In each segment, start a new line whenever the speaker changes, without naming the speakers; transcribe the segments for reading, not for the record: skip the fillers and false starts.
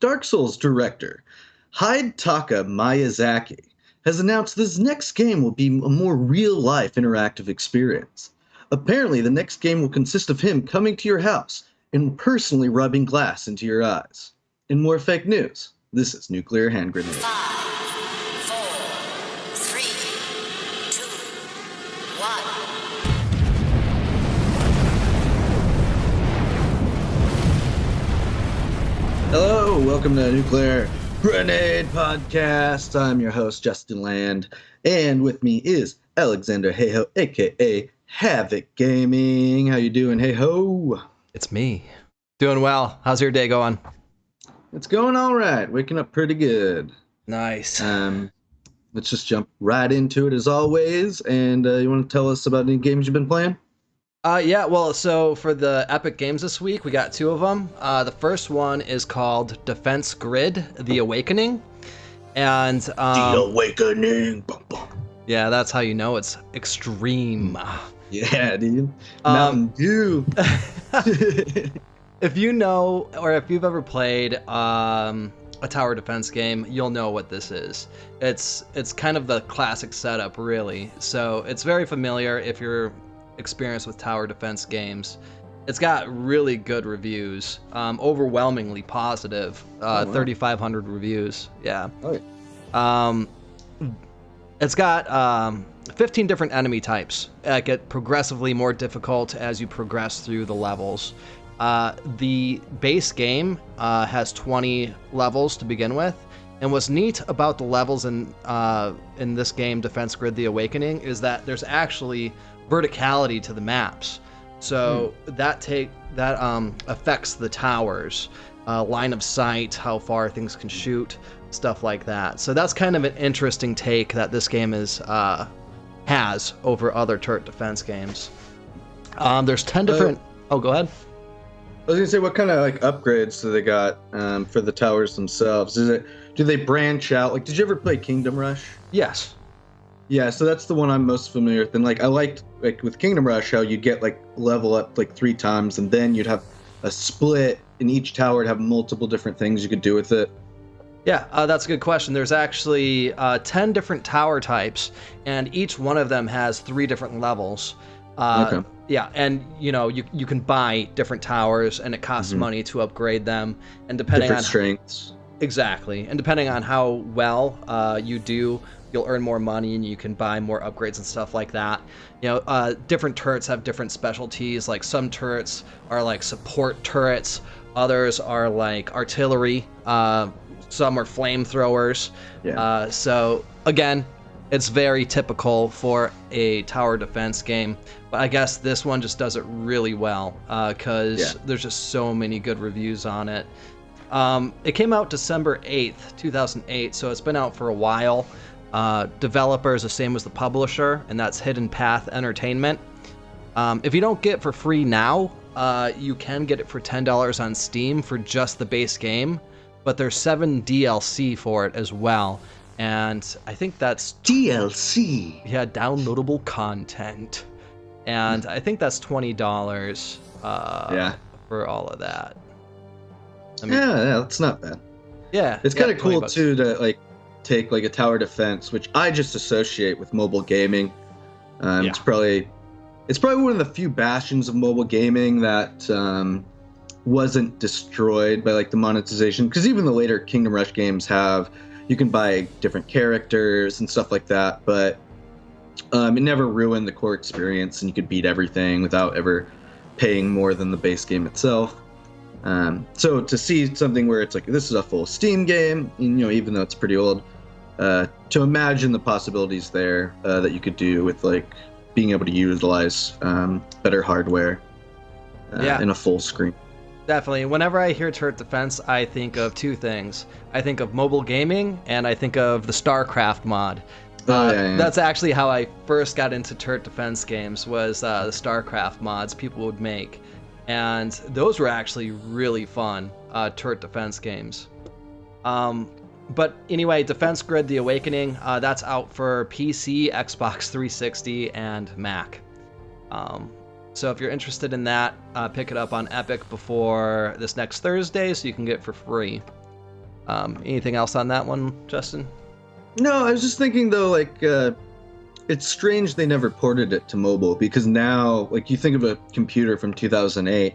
Dark Souls director Hidetaka Miyazaki has announced this next game will be a more real-life interactive experience. Apparently, the next game will consist of him coming to your house and personally rubbing glass into your eyes. In more fake news, this is Nuclear Hand Grenade.
5, 4, 3, 2, 1.
Hello, welcome to Nuclear Grenade Podcast. I'm your host, Justin Land, and with me is Alexander Heyho, aka Havoc Gaming. How you doing, Heyho?
It's me. Doing well. How's your day going?
It's going all right. Waking up pretty good.
Nice.
Let's just jump right into it as always. And you want to tell us about any games you've been playing?
So for the Epic Games this week, we got two of them. The first one is called Defense Grid: The Awakening. And
The Awakening. Bum, bum.
yeah, that's how you know it's extreme.
Yeah, dude. Mountain Dew.
If you know, or if you've ever played a tower defense game, you'll know what this is. It's kind of the classic setup, really. So it's very familiar if you're experienced with tower defense games. It's got really good reviews, overwhelmingly positive,
wow.
3,500 reviews. Yeah.
Oh, yeah.
It's got 15 different enemy types that get progressively more difficult as you progress through the levels. The base game has 20 levels to begin with, and what's neat about the levels in this game, Defense Grid: The Awakening, is that there's actually verticality to the maps. So that affects the towers, line of sight, how far things can shoot, stuff like that. So that's kind of an interesting take that this game has over other turret defense games. There's 10 different. Oh, go ahead.
I was gonna say, what kind of like upgrades do they got for the towers themselves? Do they branch out? Like, did you ever play Kingdom Rush?
Yes.
Yeah, so that's the one I'm most familiar with. And like, I liked like with Kingdom Rush how you get like level up like 3 times, and then you'd have a split, and each tower would have multiple different things you could do with it.
Yeah, that's a good question. There's actually 10 different tower types, and each one of them has 3 different levels.
Okay.
Yeah, and you can buy different towers, and it costs money to upgrade them, and depending
Different
on
strengths.
exactly, and depending on how well you do, you'll earn more money, and you can buy more upgrades and stuff like that. Different turrets have different specialties. Like some turrets are like support turrets, others are like artillery. Some are flamethrowers.
Yeah.
So again, it's very typical for a tower defense game, but I guess this one just does it really well because there's just so many good reviews on it. It came out December 8th, 2008, so it's been out for a while. Developer is the same as the publisher, and that's Hidden Path Entertainment. If you don't get it for free now, you can get it for $10 on Steam for just the base game, but there's 7 DLC for it as well. And I think that's
DLC.
Yeah, downloadable content. And I think that's $20 for all of that.
Yeah, that's not bad.
Yeah.
It's kind of cool
$20.
too to like take like a tower defense, which I just associate with mobile gaming. It's probably one of the few bastions of mobile gaming that wasn't destroyed by like the monetization, because even the later Kingdom Rush games you can buy different characters and stuff like that, but it never ruined the core experience, and you could beat everything without ever paying more than the base game itself. So to see something where it's like, this is a full Steam game, even though it's pretty old, to imagine the possibilities there that you could do with like being able to utilize better hardware in a full screen.
Definitely. Whenever I hear turret defense, I think of 2 things. I think of mobile gaming, and I think of the StarCraft mod. That's actually how I first got into turret defense games, was the StarCraft mods people would make. And those were actually really fun turret defense games. But anyway, Defense Grid: The Awakening, that's out for PC, Xbox 360, and Mac. So if you're interested in that, pick it up on Epic before this next Thursday so you can get it for free. Anything else on that one, Justin?
No, I was just thinking though, like, it's strange they never ported it to mobile, because now, like, you think of a computer from 2008,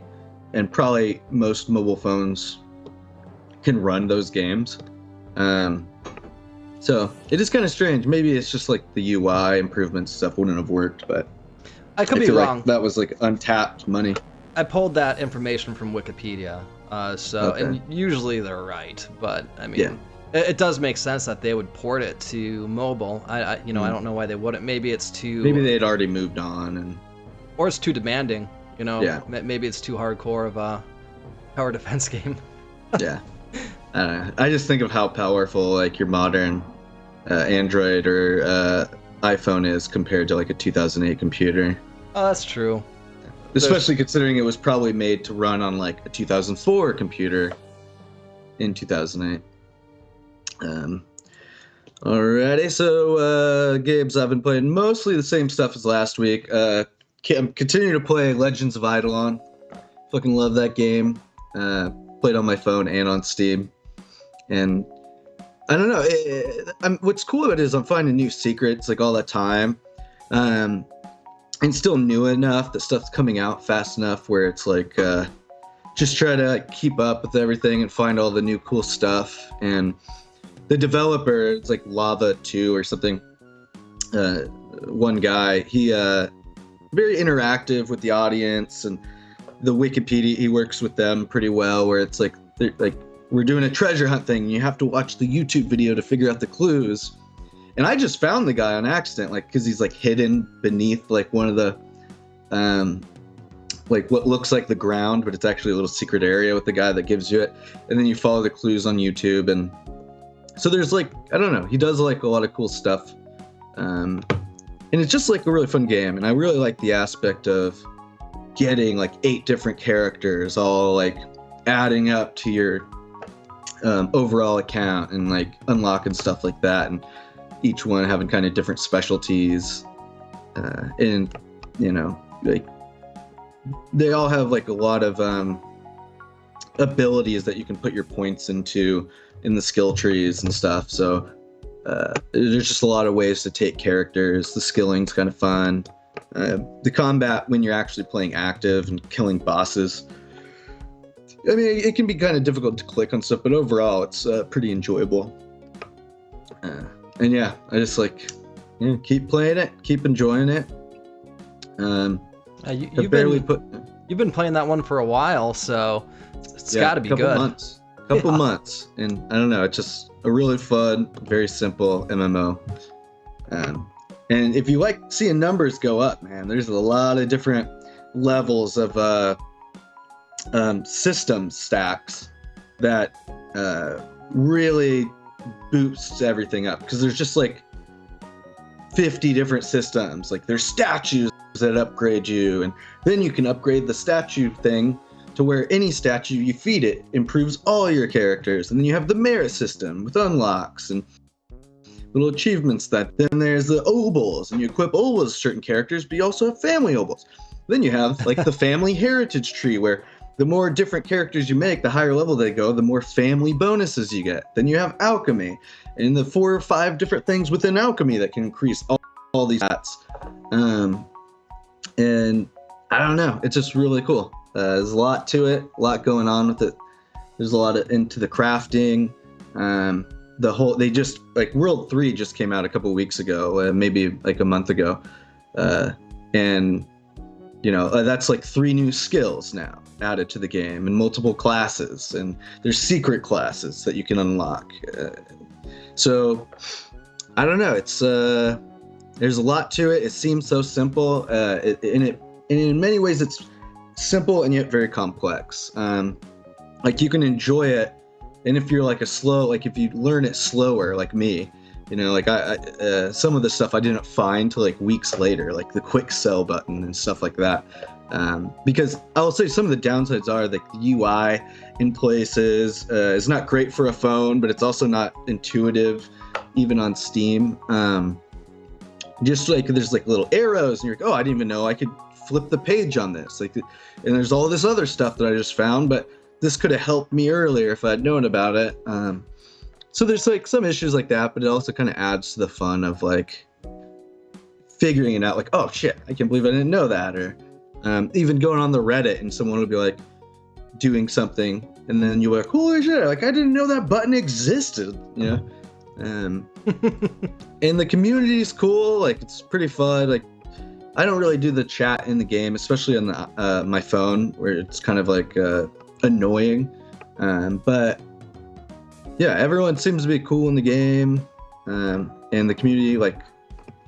and probably most mobile phones can run those games. So it is kind of strange. Maybe it's just like the UI improvements stuff wouldn't have worked, but
I could be
feel
wrong.
Like that was like untapped money.
I pulled that information from Wikipedia,
Okay.
and usually they're right, but I mean,
Yeah.
it does make sense that they would port it to mobile. I don't know why they wouldn't. Maybe it's too.
Maybe they had already moved on, and
or it's too demanding.
Yeah.
Maybe it's too hardcore of a tower defense game.
yeah. I just think of how powerful like your modern Android or iPhone is compared to like a 2008 computer.
Oh, that's true.
Especially considering it was probably made to run on like a 2004 computer in 2008. Alrighty, so Gabe's, I've been playing mostly the same stuff as last week. I'm continuing to play Legends of Eidolon. Fucking love that game. Played on my phone and on Steam. And I don't know. What's cool about it is I'm finding new secrets like all the time. And still new enough that stuff's coming out fast enough where it's like just try to like, keep up with everything and find all the new cool stuff. And the developer, it's like Lava 2 or something. One guy, he very interactive with the audience, and the Wikipedia, he works with them pretty well, where it's like we're doing a treasure hunt thing and you have to watch the YouTube video to figure out the clues. And I just found the guy on accident, like, because he's like hidden beneath like one of the like what looks like the ground, but it's actually a little secret area with the guy that gives you it. And then you follow the clues on YouTube, and so there's like, I don't know, he does like a lot of cool stuff. And it's just like a really fun game, and I really like the aspect of getting like 8 different characters all like adding up to your overall account and like unlocking stuff like that, and each one having kind of different specialties, and like they all have like a lot of abilities that you can put your points into in the skill trees and stuff. So there's just a lot of ways to take characters. The skilling's kind of fun. The combat when you're actually playing active and killing bosses, I mean, it can be kind of difficult to click on stuff, but overall it's pretty enjoyable. And yeah, I just like keep playing it, keep enjoying it.
You've been playing that one for a while, so it's got to be good.
Couple months, and I don't know, it's just a really fun, very simple MMO. And if you like seeing numbers go up, man, there's a lot of different levels of system stacks that really boosts everything up, because there's just like 50 different systems. Like there's statues that upgrade you, and then you can upgrade the statue thing to where any statue you feed it improves all your characters. And then you have the merit system with unlocks and little achievements. That then there's the obols, and you equip obols to certain characters, but you also have family obols. Then you have like the family heritage tree, where the more different characters you make, the higher level they go, the more family bonuses you get. Then you have alchemy, and the 4 or 5 different things within alchemy that can increase all these stats. And I don't know, it's just really cool. There's a lot to it, a lot going on with it. There's a lot into the crafting. They just like World 3 just came out a couple weeks ago, maybe like a month ago, and that's like 3 new skills now added to the game, and multiple classes, and there's secret classes that you can unlock. So I don't know, it's there's a lot to it. It seems so simple, in many ways it's simple and yet very complex. Like you can enjoy it, and if you're like if you learn it slower like me, like I some of the stuff I didn't find till like weeks later, like the quick sell button and stuff like that. Because I'll say some of the downsides are like the UI in places is not great for a phone, but it's also not intuitive even on Steam. Just like there's like little arrows, and you're like, oh, I didn't even know I could flip the page on this. Like, and there's all this other stuff that I just found, but this could have helped me earlier if I'd known about it. So there's like some issues like that, but it also kind of adds to the fun of like figuring it out. Like, oh shit, I can't believe I didn't know that. Or even going on the Reddit and someone would be like doing something, and then you're like, holy shit, like I didn't know that button existed. You know. And the community is cool. Like it's pretty fun. Like I don't really do the chat in the game, especially on the my phone, where it's kind of like annoying. But yeah, everyone seems to be cool in the game, and the community, like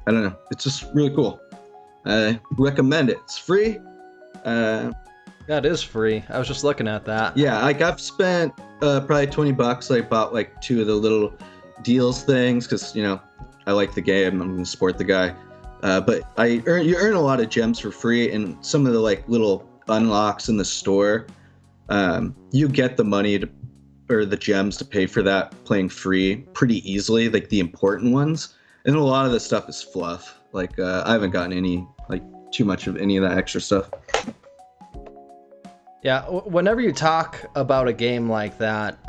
I don't know, it's just really cool. I recommend it. It's free.
Yeah, it is free. I was just looking at that.
Yeah, like I've spent probably $20. I bought like 2 of the little deals things because, you know, I like the game. I'm gonna support the guy. But you earn a lot of gems for free, and some of the like little unlocks in the store, you get the money or the gems to pay for that playing free pretty easily, like the important ones. And a lot of the stuff is fluff. Like I haven't gotten any like too much of any of that extra stuff.
Yeah, whenever you talk about a game like that,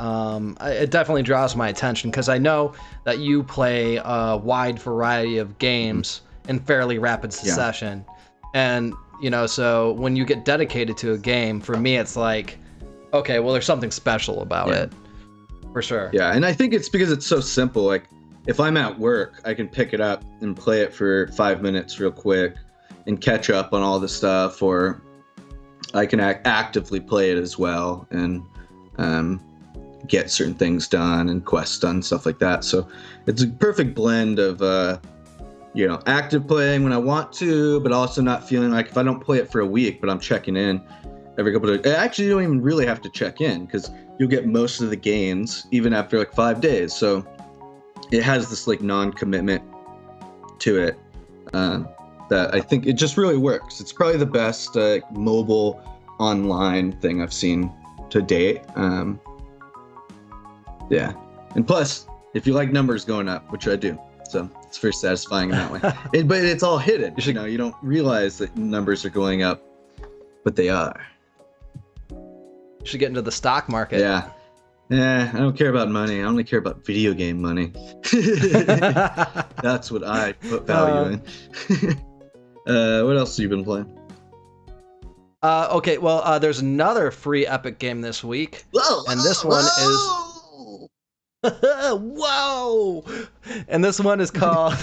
it definitely draws my attention because I know that you play a wide variety of games in fairly rapid succession. Yeah. And, you know, so when you get dedicated to a game, for me, it's like, okay, well, there's something special about it, for sure.
Yeah, and I think it's because it's so simple. Like, if I'm at work, I can pick it up and play it for 5 minutes real quick and catch up on all the stuff, or I can actively play it as well and get certain things done and quests done, stuff like that. So it's a perfect blend of, you know, active playing when I want to, but also not feeling like if I don't play it for a week, but I'm checking in every couple of days. Actually, you don't even really have to check in because you'll get most of the gains even after like 5 days. So it has this like non-commitment to it. That I think it just really works. It's probably the best mobile online thing I've seen to date. Yeah, and plus, if you like numbers going up, which I do, so it's very satisfying in that way. But it's all hidden. You know, you don't realize that numbers are going up, but they are.
You should get into the stock market.
Yeah. Yeah, I don't care about money. I only care about video game money. That's what I put value in. What else have you been playing?
Okay, well, there's another free Epic game this week. And this one is... Whoa! And this one is called...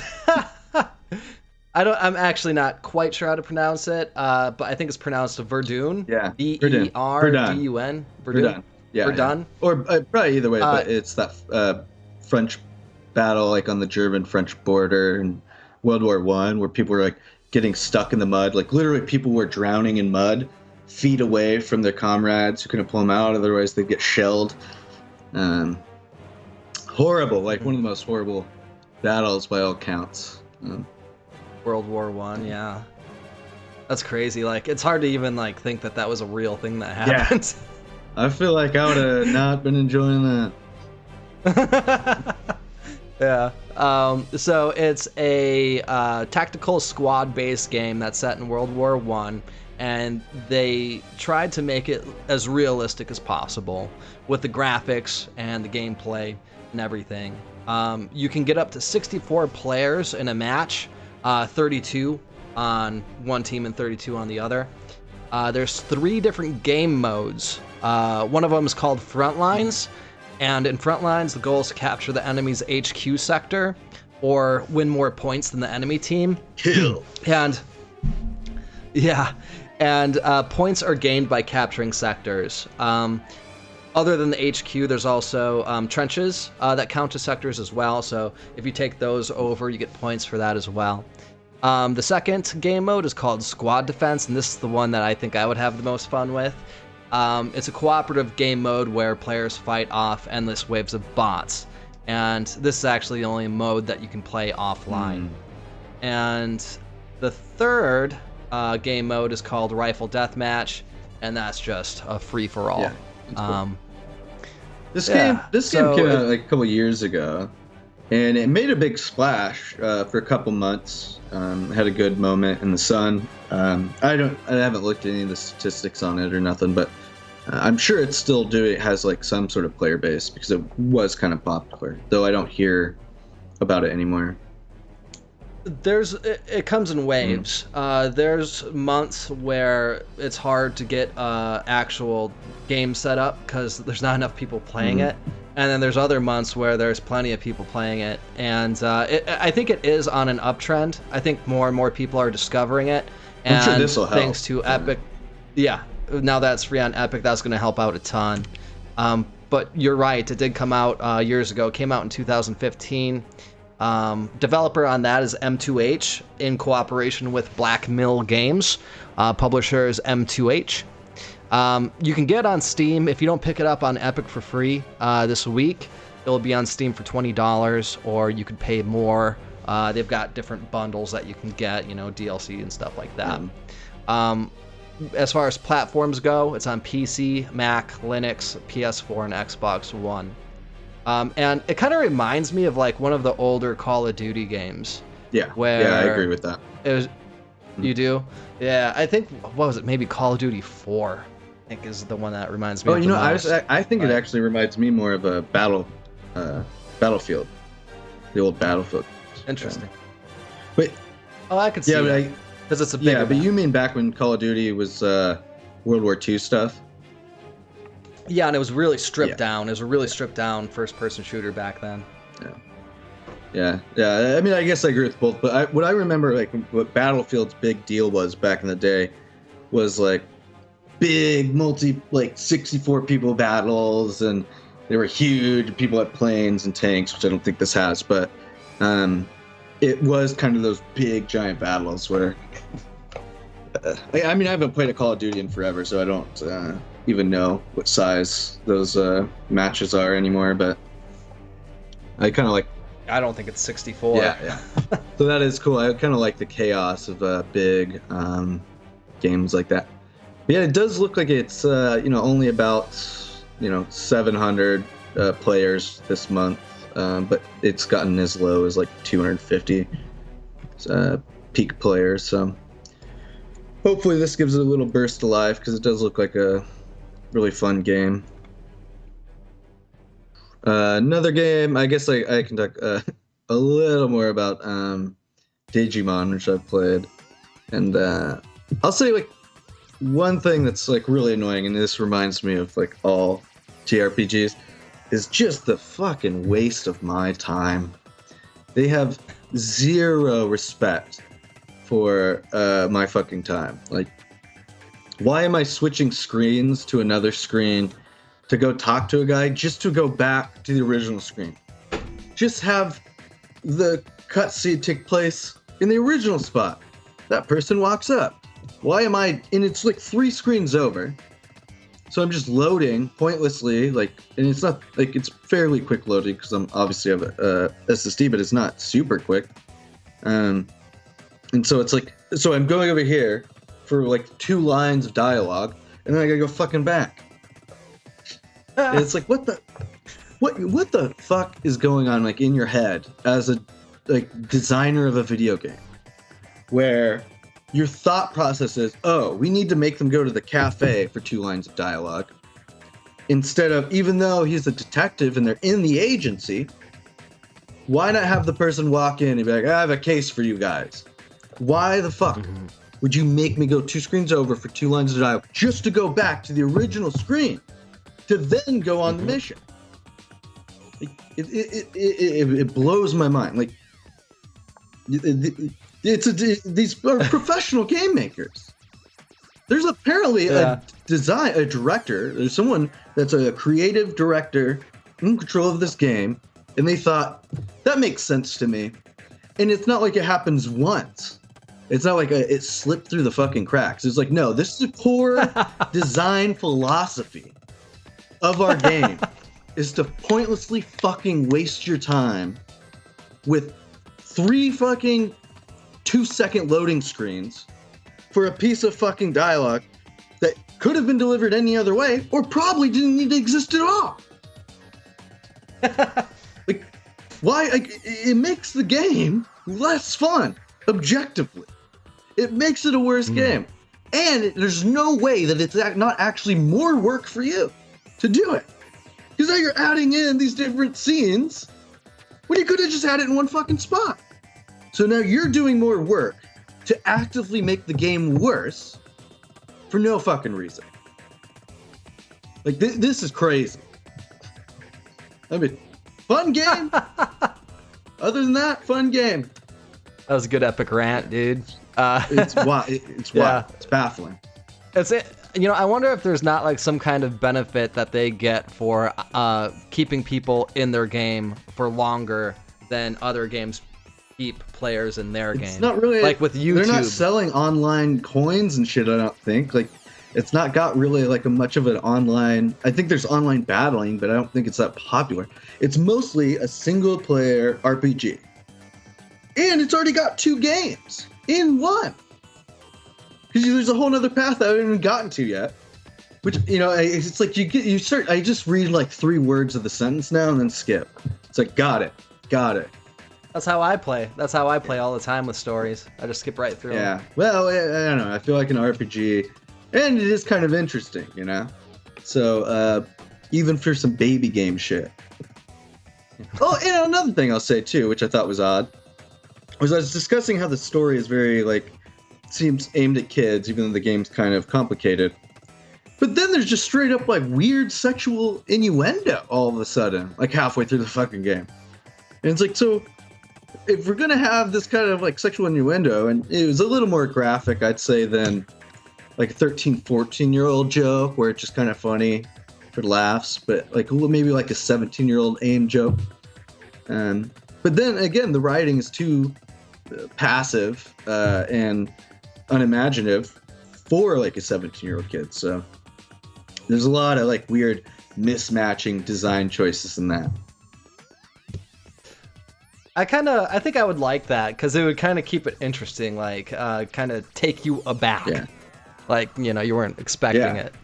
I'm actually not quite sure how to pronounce it, but I think it's pronounced Verdun.
Yeah.
Verdun.
Verdun. Yeah.
Verdun.
Yeah. Or probably either way, but it's that French battle like on the German-French border in World War I, where people were like getting stuck in the mud. Like literally people were drowning in mud, feet away from their comrades who couldn't pull them out, otherwise they'd get shelled. Horrible, like one of the most horrible battles by all counts.
World War I, yeah. That's crazy. Like, it's hard to even like think that that was a real thing that happened.
Yeah. I feel like I would have not been enjoying that.
Yeah. So it's a tactical squad-based game that's set in World War I, and they tried to make it as realistic as possible with the graphics and the gameplay and everything. You can get up to 64 players in a match, 32 on one team and 32 on the other. There's 3 different game modes. One of them is called Frontlines, and in Frontlines, the goal is to capture the enemy's HQ sector or win more points than the enemy team.
Kill.
And points are gained by capturing sectors. Other than the HQ, there's also trenches that count as sectors as well. So if you take those over, you get points for that as well. The second game mode is called Squad Defense, and this is the one that I think I would have the most fun with. It's a cooperative game mode where players fight off endless waves of bots, and this is actually the only mode that you can play offline. And the third game mode is called Rifle Deathmatch, and that's just a free-for-all.
Yeah, cool. This game came out like a couple years ago, and it made a big splash for a couple months. Had a good moment in the sun. I haven't looked at any of the statistics on it or nothing, but I'm sure it's still it has like some sort of player base because it was kind of popular, though I don't hear about it anymore.
It comes in waves. There's months where it's hard to get actual game set up because there's not enough people playing it, and then there's other months where there's plenty of people playing it, and I think it is on an uptrend. I think more and more people are discovering it, and
I'm sure this will help.
Thanks to Epic, now that it's free on Epic, that's going to help out a ton. But you're right, it did come out years ago. It came out in 2015. Developer on that is M2H in cooperation with Black Mill Games. Publisher is M2H. You can get it on Steam. If you don't pick it up on Epic for free this week, it'll be on Steam for $20, or you could pay more. They've got different bundles that you can get, DLC and stuff like that. As far as platforms go, it's on PC, Mac, Linux, PS4, and Xbox One. And it kind of reminds me of like one of the older Call of Duty games.
Yeah, I agree with that.
It was, you do? Yeah, I think, what was it? Maybe Call of Duty 4, I think is the one that reminds me of the most.
I think it actually reminds me more of a Battlefield. The old Battlefield.
Interesting.
But
I could see that. Because it's a bigger
but you mean back when Call of Duty was World War II stuff?
Yeah, and it was really stripped down. It was a really stripped down first-person shooter back then.
Yeah. I mean, I guess I agree with both. But what I remember, like, what Battlefield's big deal was back in the day, was like big 64 people battles, and they were huge. People had planes and tanks, which I don't think this has, but it was kind of those big giant battles where. I mean, I haven't played a Call of Duty in forever, so I don't even know what size those matches are anymore, but I kind of like.
I don't think it's 64.
Yeah. So that is cool. I kind of like the chaos of big games like that. Yeah, it does look like it's only about 700 players this month, but it's gotten as low as like 250 peak players. So hopefully this gives it a little burst of life because it does look like a really fun game. Another game, I guess I can talk a little more about Digimon, which I've played. And I'll say like one thing that's like really annoying, and this reminds me of like all TRPGs, is just the fucking waste of my time. They have zero respect for my fucking time. Like, why am I switching screens to another screen to go talk to a guy just to go back to the original screen? Just have the cutscene take place in the original spot. That person walks up. Why am I? And it's like 3 screens over. So I'm just loading pointlessly, and it's not like it's fairly quick loading because I'm obviously have a SSD, but it's not super quick. And so it's like, so I'm going over here for like 2 lines of dialogue, and then I gotta go fucking back. And it's like, what the fuck is going on like in your head as a designer of a video game, where your thought process is, oh, we need to make them go to the cafe for 2 lines of dialogue, instead of, even though he's a detective and they're in the agency, why not have the person walk in and be like, I have a case for you guys? Why the fuck would you make me go 2 screens over for 2 lines of dialogue just to go back to the original screen to then go on the mission? It blows my mind. Like, these are professional game makers. There's apparently a director. There's someone that's a creative director in control of this game, and they thought, that makes sense to me. And it's not like it happens once. It's not like it slipped through the fucking cracks. It's like, no, this is a core design philosophy of our game, is to pointlessly fucking waste your time with 3 fucking 2-second loading screens for a piece of fucking dialogue that could have been delivered any other way, or probably didn't need to exist at all. Like, why? Like, it makes the game less fun, objectively. It makes it a worse game. And there's no way that it's not actually more work for you to do it. Because now you're adding in these different scenes when you could have just had it in one fucking spot. So now you're doing more work to actively make the game worse for no fucking reason. Like, this is crazy. I mean, fun game. Other than that, fun game.
That was a good epic rant, dude.
It's wild. It's wild. It's baffling.
I wonder if there's not like some kind of benefit that they get for keeping people in their game for longer than other games keep players in their game.
It's not really
like with YouTube.
They're not selling online coins and shit. I don't think. Like, it's not got really like much of an online. I think there's online battling, but I don't think it's that popular. It's mostly a single player RPG, and it's already got 2 games in one. Because there's a whole other path I haven't even gotten to yet. Which, it's like you start. I just read like 3 words of the sentence now and then skip. It's like got it.
That's how I play. That's how I play all the time with stories. I just skip right through.
Yeah. Well, I don't know. I feel like an RPG, and it is kind of interesting, So even for some baby game shit. Oh, and another thing I'll say too, which I thought was odd, was I was discussing how the story is very seems aimed at kids, even though the game's kind of complicated. But then there's just straight up weird sexual innuendo all of a sudden, halfway through the fucking game. And it's like, so if we're gonna have this kind of sexual innuendo, and it was a little more graphic, I'd say, than a 13, 14-year-old joke where it's just kind of funny for laughs, but maybe a 17-year-old AIM joke. But then again, the writing is too passive and unimaginative for a 17-year-old kid. So there's a lot of weird mismatching design choices in that.
I think I would like that because it would kind of keep it interesting, kind of take you aback.
Yeah.
You weren't expecting it.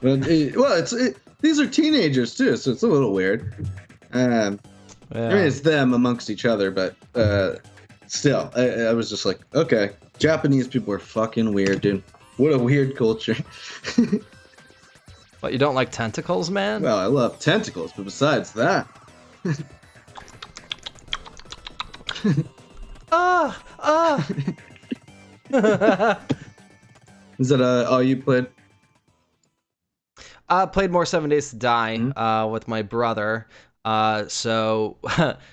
These are teenagers too, so it's a little weird. I mean, it's them amongst each other, but still, I was just like, okay, Japanese people are fucking weird, dude. What a weird culture.
But you don't like tentacles, man?
Well, I love tentacles, but besides that. Is that all you played?
I played more 7 Days to Die with my brother. So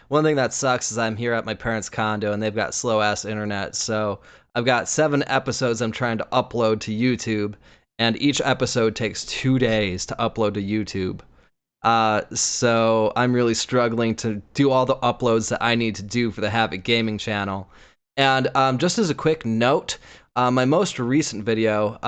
one thing that sucks is I'm here at my parents' condo and they've got slow-ass internet. So I've got 7 episodes I'm trying to upload to YouTube, and each episode takes 2 days to upload to YouTube. So I'm really struggling to do all the uploads that I need to do for the Havoc Gaming channel. And just as a quick note, my most recent video,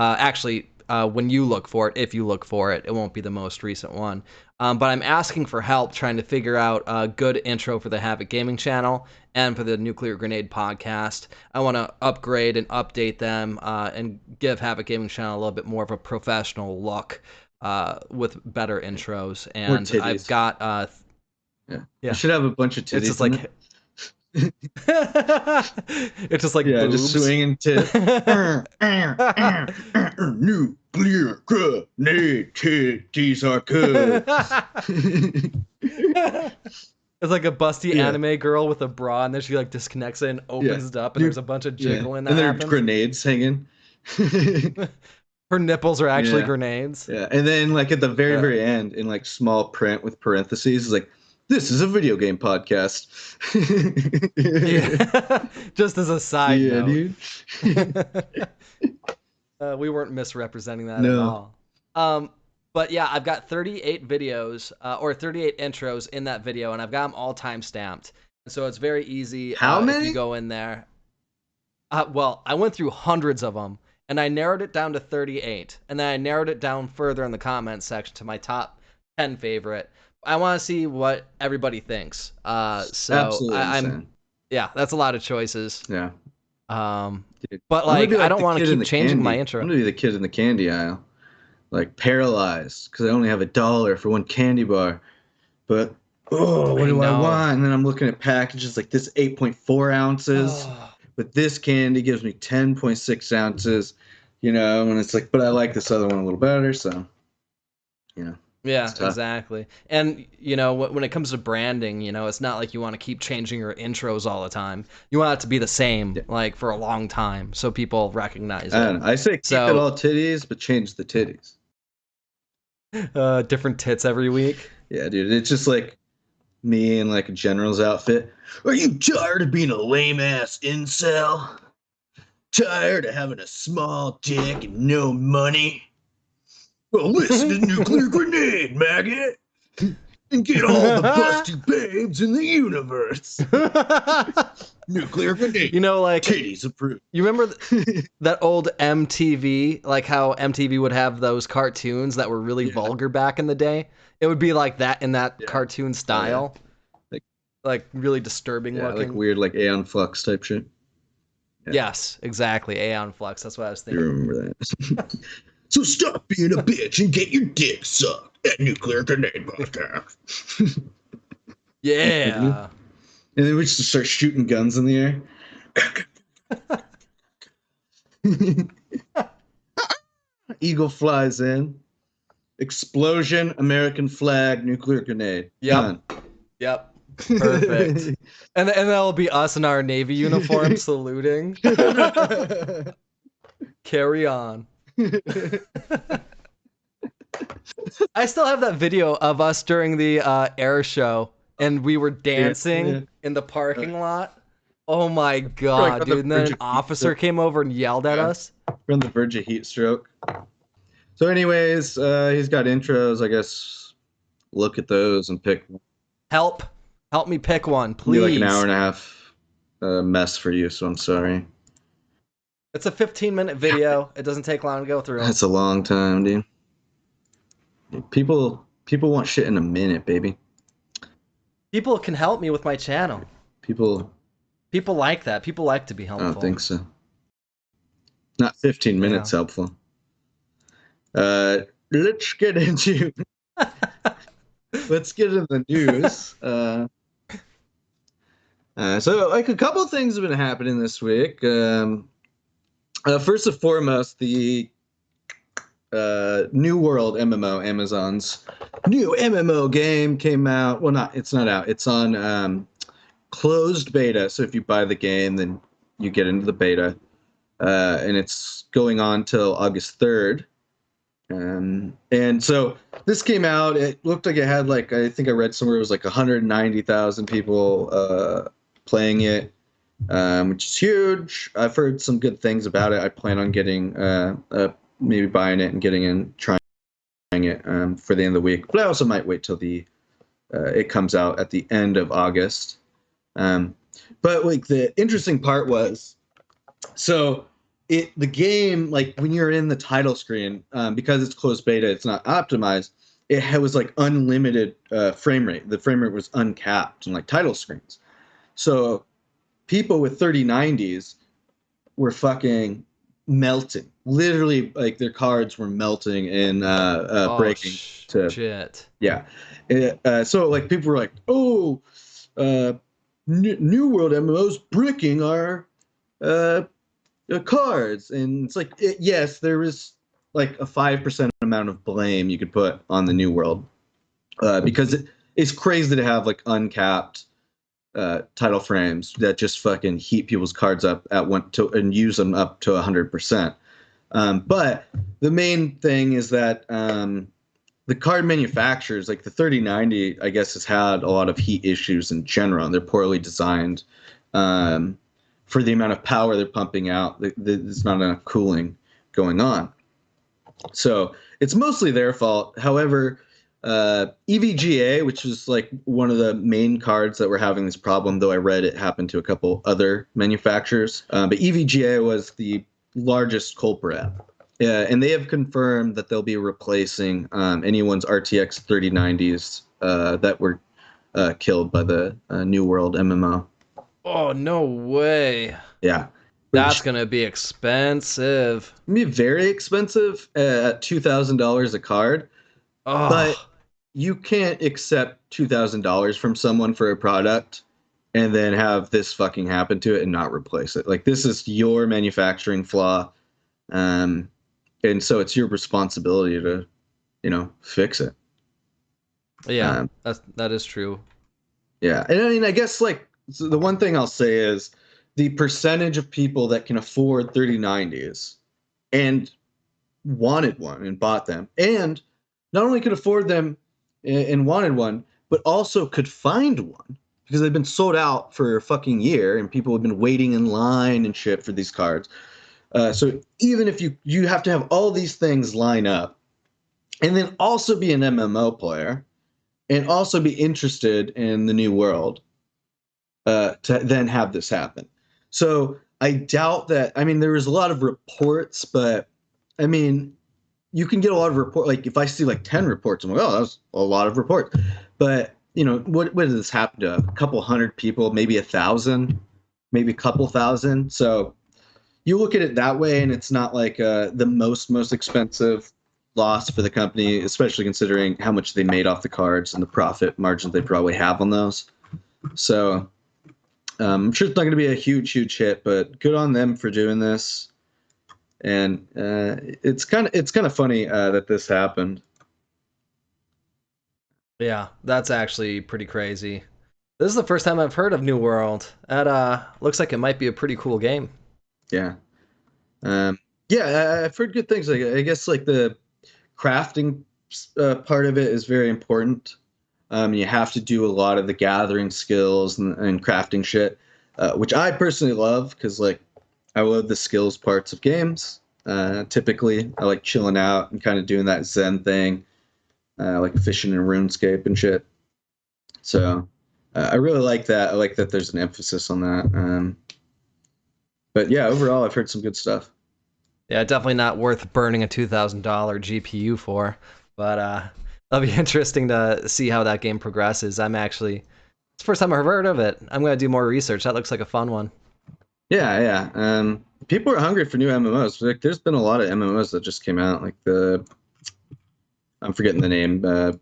when you look for it, if you look for it, it won't be the most recent one. But I'm asking for help trying to figure out a good intro for the Havoc Gaming channel and for the Nuclear Grenade podcast. I want to upgrade and update them and give Havoc Gaming channel a little bit more of a professional look with better intros. And I've got...
yeah. You should have a bunch of titties.
It's just like... It's just boobs.
Just swinging tits. Nuclear grenade titties are good.
It's like a busty anime girl with a bra, and then she disconnects it and opens it up, and there's a bunch of jiggling that
and there
happens.
are grenades hanging.
Her nipples are actually grenades.
Yeah, and then at the very end, in small print with parentheses, it's this is a video game podcast.
Just as a side note.
Dude.
We weren't misrepresenting that at all. But yeah, I've got 38 videos or 38 intros in that video, and I've got them all time stamped. So it's very easy.
How many?
If you go in there. Well, I went through hundreds of them, and I narrowed it down to 38. And then I narrowed it down further in the comments section to my top 10 favorite. I want to see what everybody thinks. So
Absolutely
that's a lot of choices.
Yeah.
But I don't want to keep changing my intro.
I'm gonna be the kid in the candy aisle, paralyzed because I only have $1 for one candy bar. But what do I want? And then I'm looking at packages this 8.4 ounces, but this candy gives me 10.6 ounces. you know, and it's like, but I like this other one a little better, so, you know.
Yeah, exactly. And, you know, when it comes to branding, you know, it's not like you want to keep changing your intros all the time. You want it to be the same, like, for a long time, so people recognize
I
it.
don't know. I say keep it all titties, but change the titties.
Different tits every week.
Yeah, dude. It's just like me in like a general's outfit. Are you tired of being a lame ass incel? Tired of having a small dick and no money? Well, listen to Nuclear Grenade, maggot, and get all the busty babes in the universe. Nuclear Grenade.
You know, like
titties approved.
You remember that old MTV, like how MTV would have those cartoons that were really vulgar back in the day? It would be like that in that cartoon style.
Oh, yeah.
Like really disturbing looking.
Like weird, like Aeon Flux type shit.
Yeah. Yes, exactly. Aeon Flux. That's what I was thinking.
You remember that. So stop being a bitch and get your dick sucked at Nuclear Grenade Podcast.
Yeah.
And then we just start shooting guns in the air. Eagle flies in. Explosion, American flag, nuclear grenade.
Yep.
Done.
Yep. Perfect. and that'll be us in our Navy uniform saluting. Carry on. I still have that video of us during the air show, and we were dancing in the parking lot. Oh my god, dude! And then an officer came over and yelled at us.
We're on the verge of heat stroke. So, anyways, he's got intros. I guess look at those and pick.
Help me pick one, please.
It'll be like an hour and a half mess for you, so I'm sorry.
It's a 15-minute video. It doesn't take long to go through.
That's a long time, dude. People want shit in a minute, baby.
People can help me with my channel. People like that. People like to be helpful.
I don't think so. Not 15 minutes helpful. Let's get into the news. So like a couple of things have been happening this week. First and foremost, the New World MMO, Amazon's new MMO game came out. Well, it's not out. It's on closed beta. So if you buy the game, then you get into the beta. And it's going on till August 3rd. And so this came out. It looked like it had like, I think I read somewhere it was like 190,000 people playing it, which is huge. I've heard some good things about it. I plan on getting maybe buying it and getting in, trying it for the end of the week. But I also might wait till it comes out at the end of August. But like the interesting part was, so the game, like when you're in the title screen, because it's closed beta, it's not optimized. It was like unlimited frame rate. The frame rate was uncapped in like title screens. So people with 3090s were fucking melting. Literally, like their cards were melting and breaking.
Shit.
Yeah. So like people were like, "Oh, New World MMO's bricking our cards," and it's like, yes, there is like a 5% amount of blame you could put on the New World because it's crazy to have like uncapped title frames that just fucking heat people's cards up and use them up to 100%. But the main thing is that the card manufacturers, like the 3090, I guess, has had a lot of heat issues in general. They're poorly designed for the amount of power they're pumping out. There's not enough cooling going on. So it's mostly their fault. However, EVGA, which is like one of the main cards that were having this problem, though I read it happened to a couple other manufacturers, but EVGA was the largest culprit. And they have confirmed that they'll be replacing anyone's RTX 3090s that were killed by the New World MMO.
Oh, no way.
Yeah.
That's going to be expensive.
It'll be very expensive at $2,000 a card.
Oh.
But you can't accept $2,000 from someone for a product and then have this fucking happen to it and not replace it. Like, this is your manufacturing flaw. And so it's your responsibility to, fix it.
Yeah, that is true.
Yeah, and I mean, I guess like so the one thing I'll say is the percentage of people that can afford 3090s and wanted one and bought them, and not only could afford them and wanted one, but also could find one because they've been sold out for a fucking year, and people have been waiting in line and shit for these cards. So even if you have to have all these things line up, and then also be an MMO player, and also be interested in the new world, to then have this happen. So I doubt that. I mean, there was a lot of reports, but I mean, you can get a lot of report. Like if I see like 10 reports, I'm like, oh, that's a lot of reports. But what did this happen to? A couple hundred people, maybe 1,000, maybe a couple thousand. So you look at it that way, and it's not like the most expensive loss for the company, especially considering how much they made off the cards and the profit margins they probably have on those. So I'm sure it's not going to be a huge hit, but good on them for doing this. And it's kind of funny that this happened.
Yeah, that's actually pretty crazy. This is the first time I've heard of New World. That looks like it might be a pretty cool game.
Yeah. Yeah, I've heard good things. Like I guess like the crafting part of it is very important. You have to do a lot of the gathering skills and crafting shit, which I personally love because like I love the skills parts of games. Typically, I like chilling out and kind of doing that Zen thing, like fishing in RuneScape and shit. So I really like that. I like that there's an emphasis on that. But yeah, overall, I've heard some good stuff.
Yeah, definitely not worth burning a $2,000 GPU for, but that'll be interesting to see how that game progresses. It's the first time I've heard of it. I'm gonna do more research. That looks like a fun one.
Yeah. People are hungry for new MMOs. Like, there's been a lot of MMOs that just came out. Like I'm forgetting the name.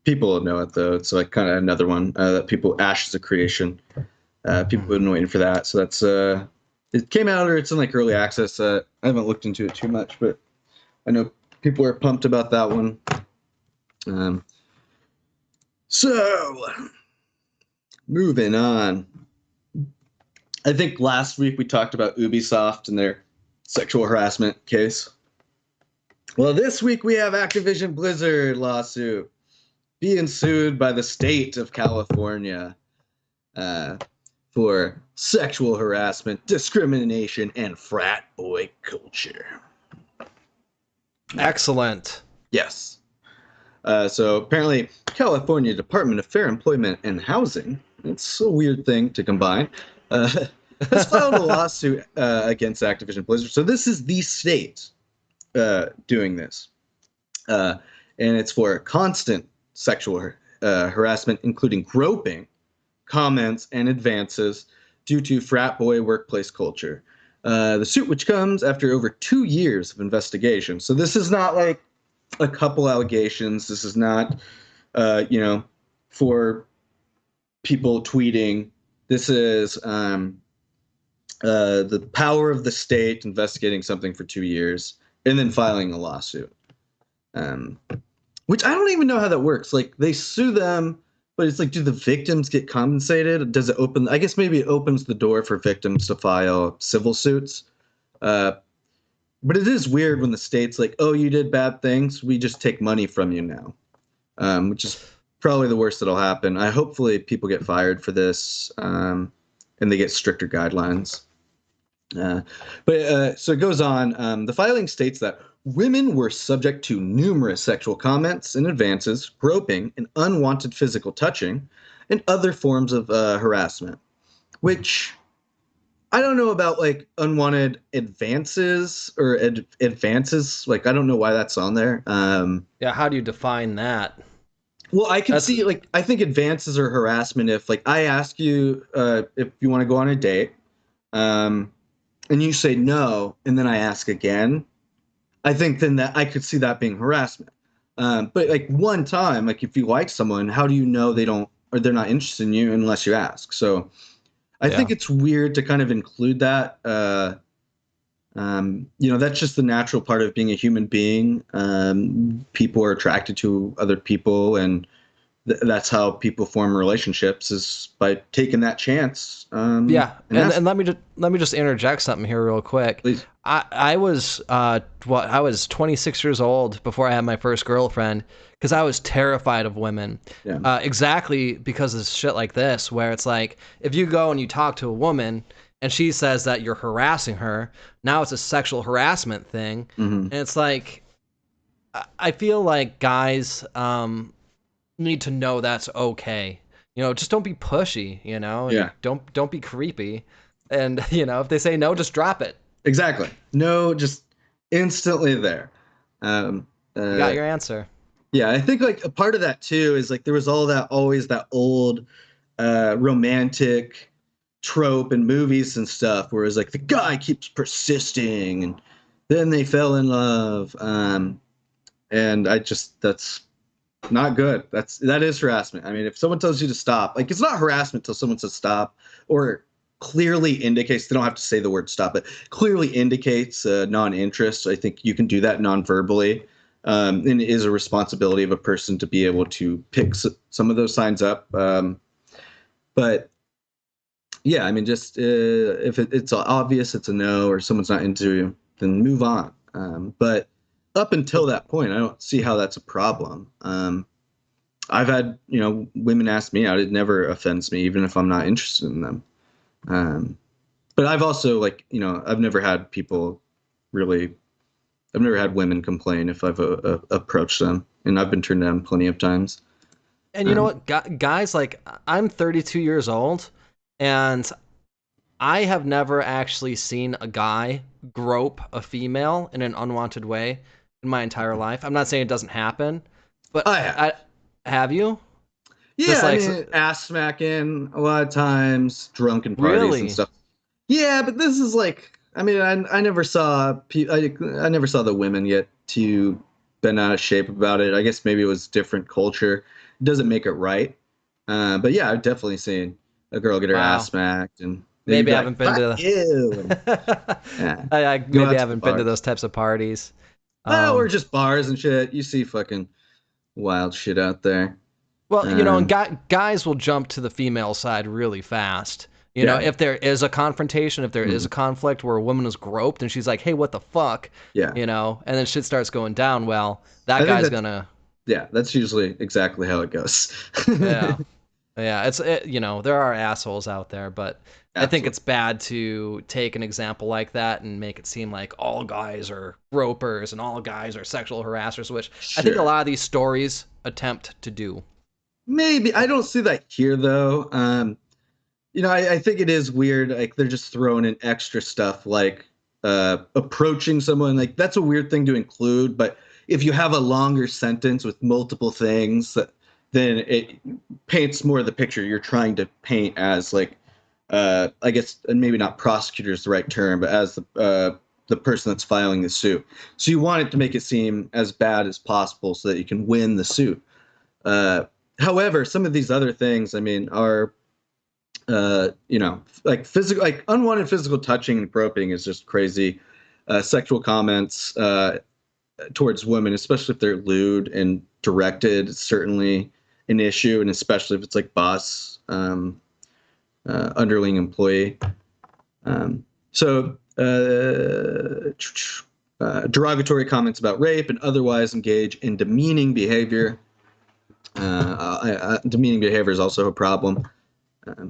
People know it though. It's like kind of another one that people Ashes of Creation. People have been waiting for that. So that's it came out or it's in like early access. I haven't looked into it too much, but I know people are pumped about that one. So moving on. I think last week we talked about Ubisoft and their sexual harassment case. Well, this week we have Activision Blizzard lawsuit being sued by the state of California for sexual harassment, discrimination, and frat boy culture.
Excellent.
Yes. So apparently, California Department of Fair Employment and Housing, it's a weird thing to combine, has filed a lawsuit against Activision Blizzard. So this is the state doing this. And it's for constant sexual harassment, including groping, comments, and advances due to frat boy workplace culture. The suit, which comes after over 2 years of investigation. So this is not like a couple allegations. This is not, for people tweeting. This is the power of the state investigating something for 2 years and then filing a lawsuit. Which I don't even know how that works. Like they sue them, but it's like, do the victims get compensated? Does it open? I guess maybe it opens the door for victims to file civil suits. But it is weird when the state's like, oh, you did bad things. We just take money from you now, which is probably the worst that'll happen. Hopefully people get fired for this and they get stricter guidelines. So it goes on. The filing states that women were subject to numerous sexual comments and advances, groping, and unwanted physical touching, and other forms of harassment, which I don't know about like unwanted advances or advances. Like, I don't know why that's on there.
Yeah, how do you define that?
Well, I can see like, I think advances are harassment if like I ask you if you want to go on a date and you say no, and then I ask again. I think then that I could see that being harassment. But like one time, like if you like someone, how do you know they don't or they're not interested in you unless you ask? So I think it's weird to kind of include that. That's just the natural part of being a human being. People are attracted to other people, and that's how people form relationships, is by taking that chance.
Yeah,
And
and
that's,
and let me just interject something here real quick.
please.
I was I was 26 years old before I had my first girlfriend because I was terrified of women.
Yeah.
Exactly because of shit like this, where it's like if you go and you talk to a woman and she says that you're harassing her, now it's a sexual harassment thing,
Mm-hmm.
and it's like I feel like guys need to know that's okay. Just don't be pushy, and
Yeah.
don't be creepy. And if they say no, just drop it.
Exactly. No, just instantly there. Um,
You got
uh,
your answer.
yeah, I think like a part of that too is like there was always that old romantic trope in movies and stuff, where it's like the guy keeps persisting, and then they fell in love. And that's not good. That is harassment. I mean, if someone tells you to stop, like it's not harassment till someone says stop, or clearly indicates, they don't have to say the word stop, but clearly indicates non-interest. I think you can do that non-verbally. And it is a responsibility of a person to be able to pick some of those signs up. But yeah, I mean, just if it's obvious, it's a no, or someone's not into you, then move on. But up until that point, I don't see how that's a problem. I've had, women ask me out. It never offends me, even if I'm not interested in them. Um, but I've also I've never had people really, I've never had women complain if I've approached them, and I've been turned down plenty of times.
And you know
Um,
what, guys, like I'm 32 years old, and I have never actually seen a guy grope a female in an unwanted way in my entire life. I'm not saying it doesn't happen, but
I have.
I have you?
Yeah,
Just
I
like
mean, ass smacking a lot of times, drunken parties and
really?
stuff. Yeah, but this is like, I mean, I never saw I never saw the women yet to been out of shape about it. I guess maybe it was different culture. It doesn't make it right. But yeah, I've definitely seen a girl get her ass
Wow.
smacked, and they'd
Maybe
be
I
like,
haven't been
"Fuck
to
you," and yeah,
I
go
maybe
out
I
to the
haven't been to
bars.
those types of parties.
Or
Um,
just bars and shit. You see fucking wild shit out there.
well, and
Um,
guys will jump to the female side really fast.
yeah,
If there is a confrontation, if there is
mhm,
a conflict where a woman is groped and she's like, "Hey, what the fuck?"
yeah.
And then shit starts going down. Well, that
I think
guy's
that's
gonna,
Yeah, that's usually exactly how it goes.
yeah, yeah. There are assholes out there, but I think
Absolutely.
it's bad to take an example like that and make it seem like all guys are gropers and all guys are sexual harassers, which I think a
Sure.
lot of these stories attempt to do.
Maybe I don't see that here though. I think it is weird. Like they're just throwing in extra stuff, like approaching someone. Like that's a weird thing to include. But if you have a longer sentence with multiple things, then it paints more of the picture you're trying to paint as, like, I guess, and maybe not prosecutor is the right term, but as the person that's filing the suit. So you want it to make it seem as bad as possible so that you can win the suit. Uh, However, some of these other things, I mean, are like physical, like unwanted physical touching and groping is just crazy. Sexual comments towards women, especially if they're lewd and directed, is certainly an issue, and especially if it's like boss, underling employee. Derogatory comments about rape and otherwise engage in demeaning behavior. Demeaning behavior is also a problem.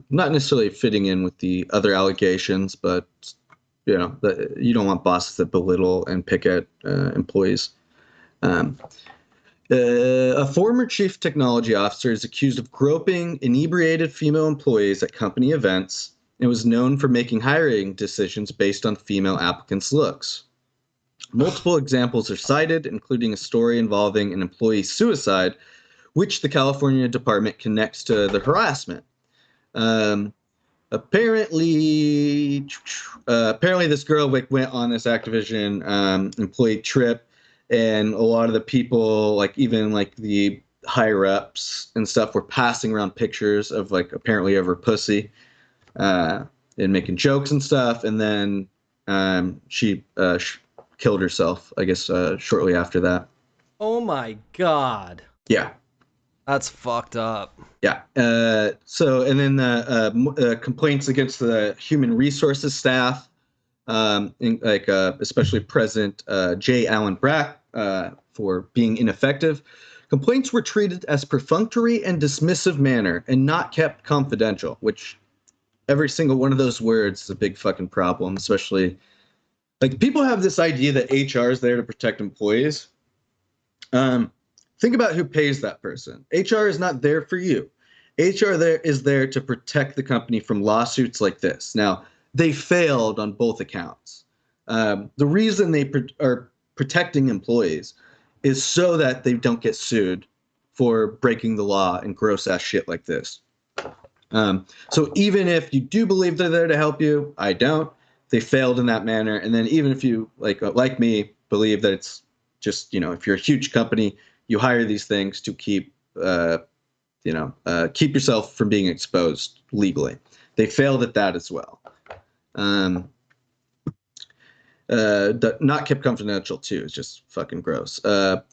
Not necessarily fitting in with the other allegations, but you don't want bosses that belittle and pick at employees. Um, a former chief technology officer is accused of groping inebriated female employees at company events and was known for making hiring decisions based on female applicants' looks. Multiple examples are cited, including a story involving an employee suicide, which the California department connects to the harassment. Um, apparently this girl went on this Activision employee trip, and a lot of the people, like even like the higher ups and stuff, were passing around pictures of, like, apparently of her pussy, uh, and making jokes and stuff. And then She killed herself, I guess, shortly after that.
Oh my God.
Yeah.
That's fucked up.
Yeah. So, and then complaints against the human resources staff, especially President J. Allen Brack, for being ineffective. Complaints were treated as perfunctory and dismissive manner and not kept confidential, which every single one of those words is a big fucking problem, especially like people have this idea that HR is there to protect employees. Think about who pays that person. HR is not there for you. Is there to protect the company from lawsuits like this. Now, they failed on both accounts. The reason they are protecting employees is so that they don't get sued for breaking the law and gross ass shit like this. So even if you do believe they're there to help you, I don't. They failed in that manner. And then even if you like me believe that it's just, if you're a huge company, you hire these things to keep yourself from being exposed legally. They failed at that as well. Not kept confidential too is just fucking gross.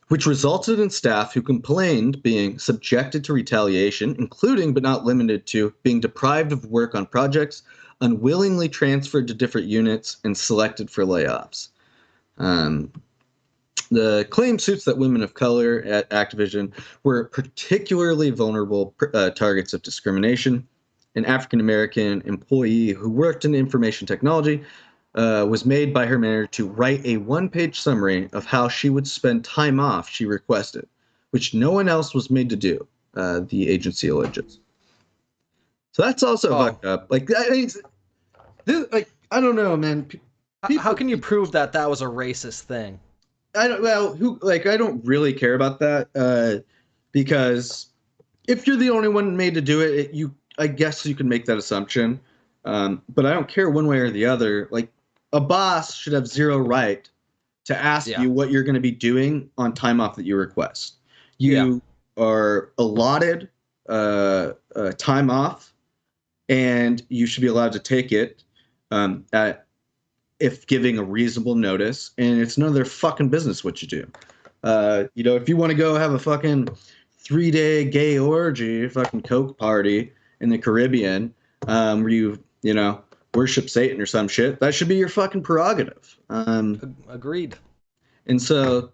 Which resulted in staff who complained being subjected to retaliation, including but not limited to being deprived of work on projects, unwillingly transferred to different units, and selected for layoffs. The claim suits that women of color at Activision were particularly vulnerable targets of discrimination. An African-American employee who worked in information technology was made by her manager to write a one-page summary of how she would spend time off she requested, which no one else was made to do, the agency alleges. So that's also fucked up. I don't know, man.
How can you prove that was a racist thing?
I don't really care about that because if you're the only one made to do it, I guess you can make that assumption. But I don't care one way or the other. Like, a boss should have zero right to ask you what you're going to be doing on time off that you request. You are allotted time off, and you should be allowed to take it if giving a reasonable notice, and it's none of their fucking business what you do. If you want to go have a fucking 3-day gay orgy, fucking coke party in the Caribbean, where you worship Satan or some shit, that should be your fucking prerogative.
Agreed.
And so,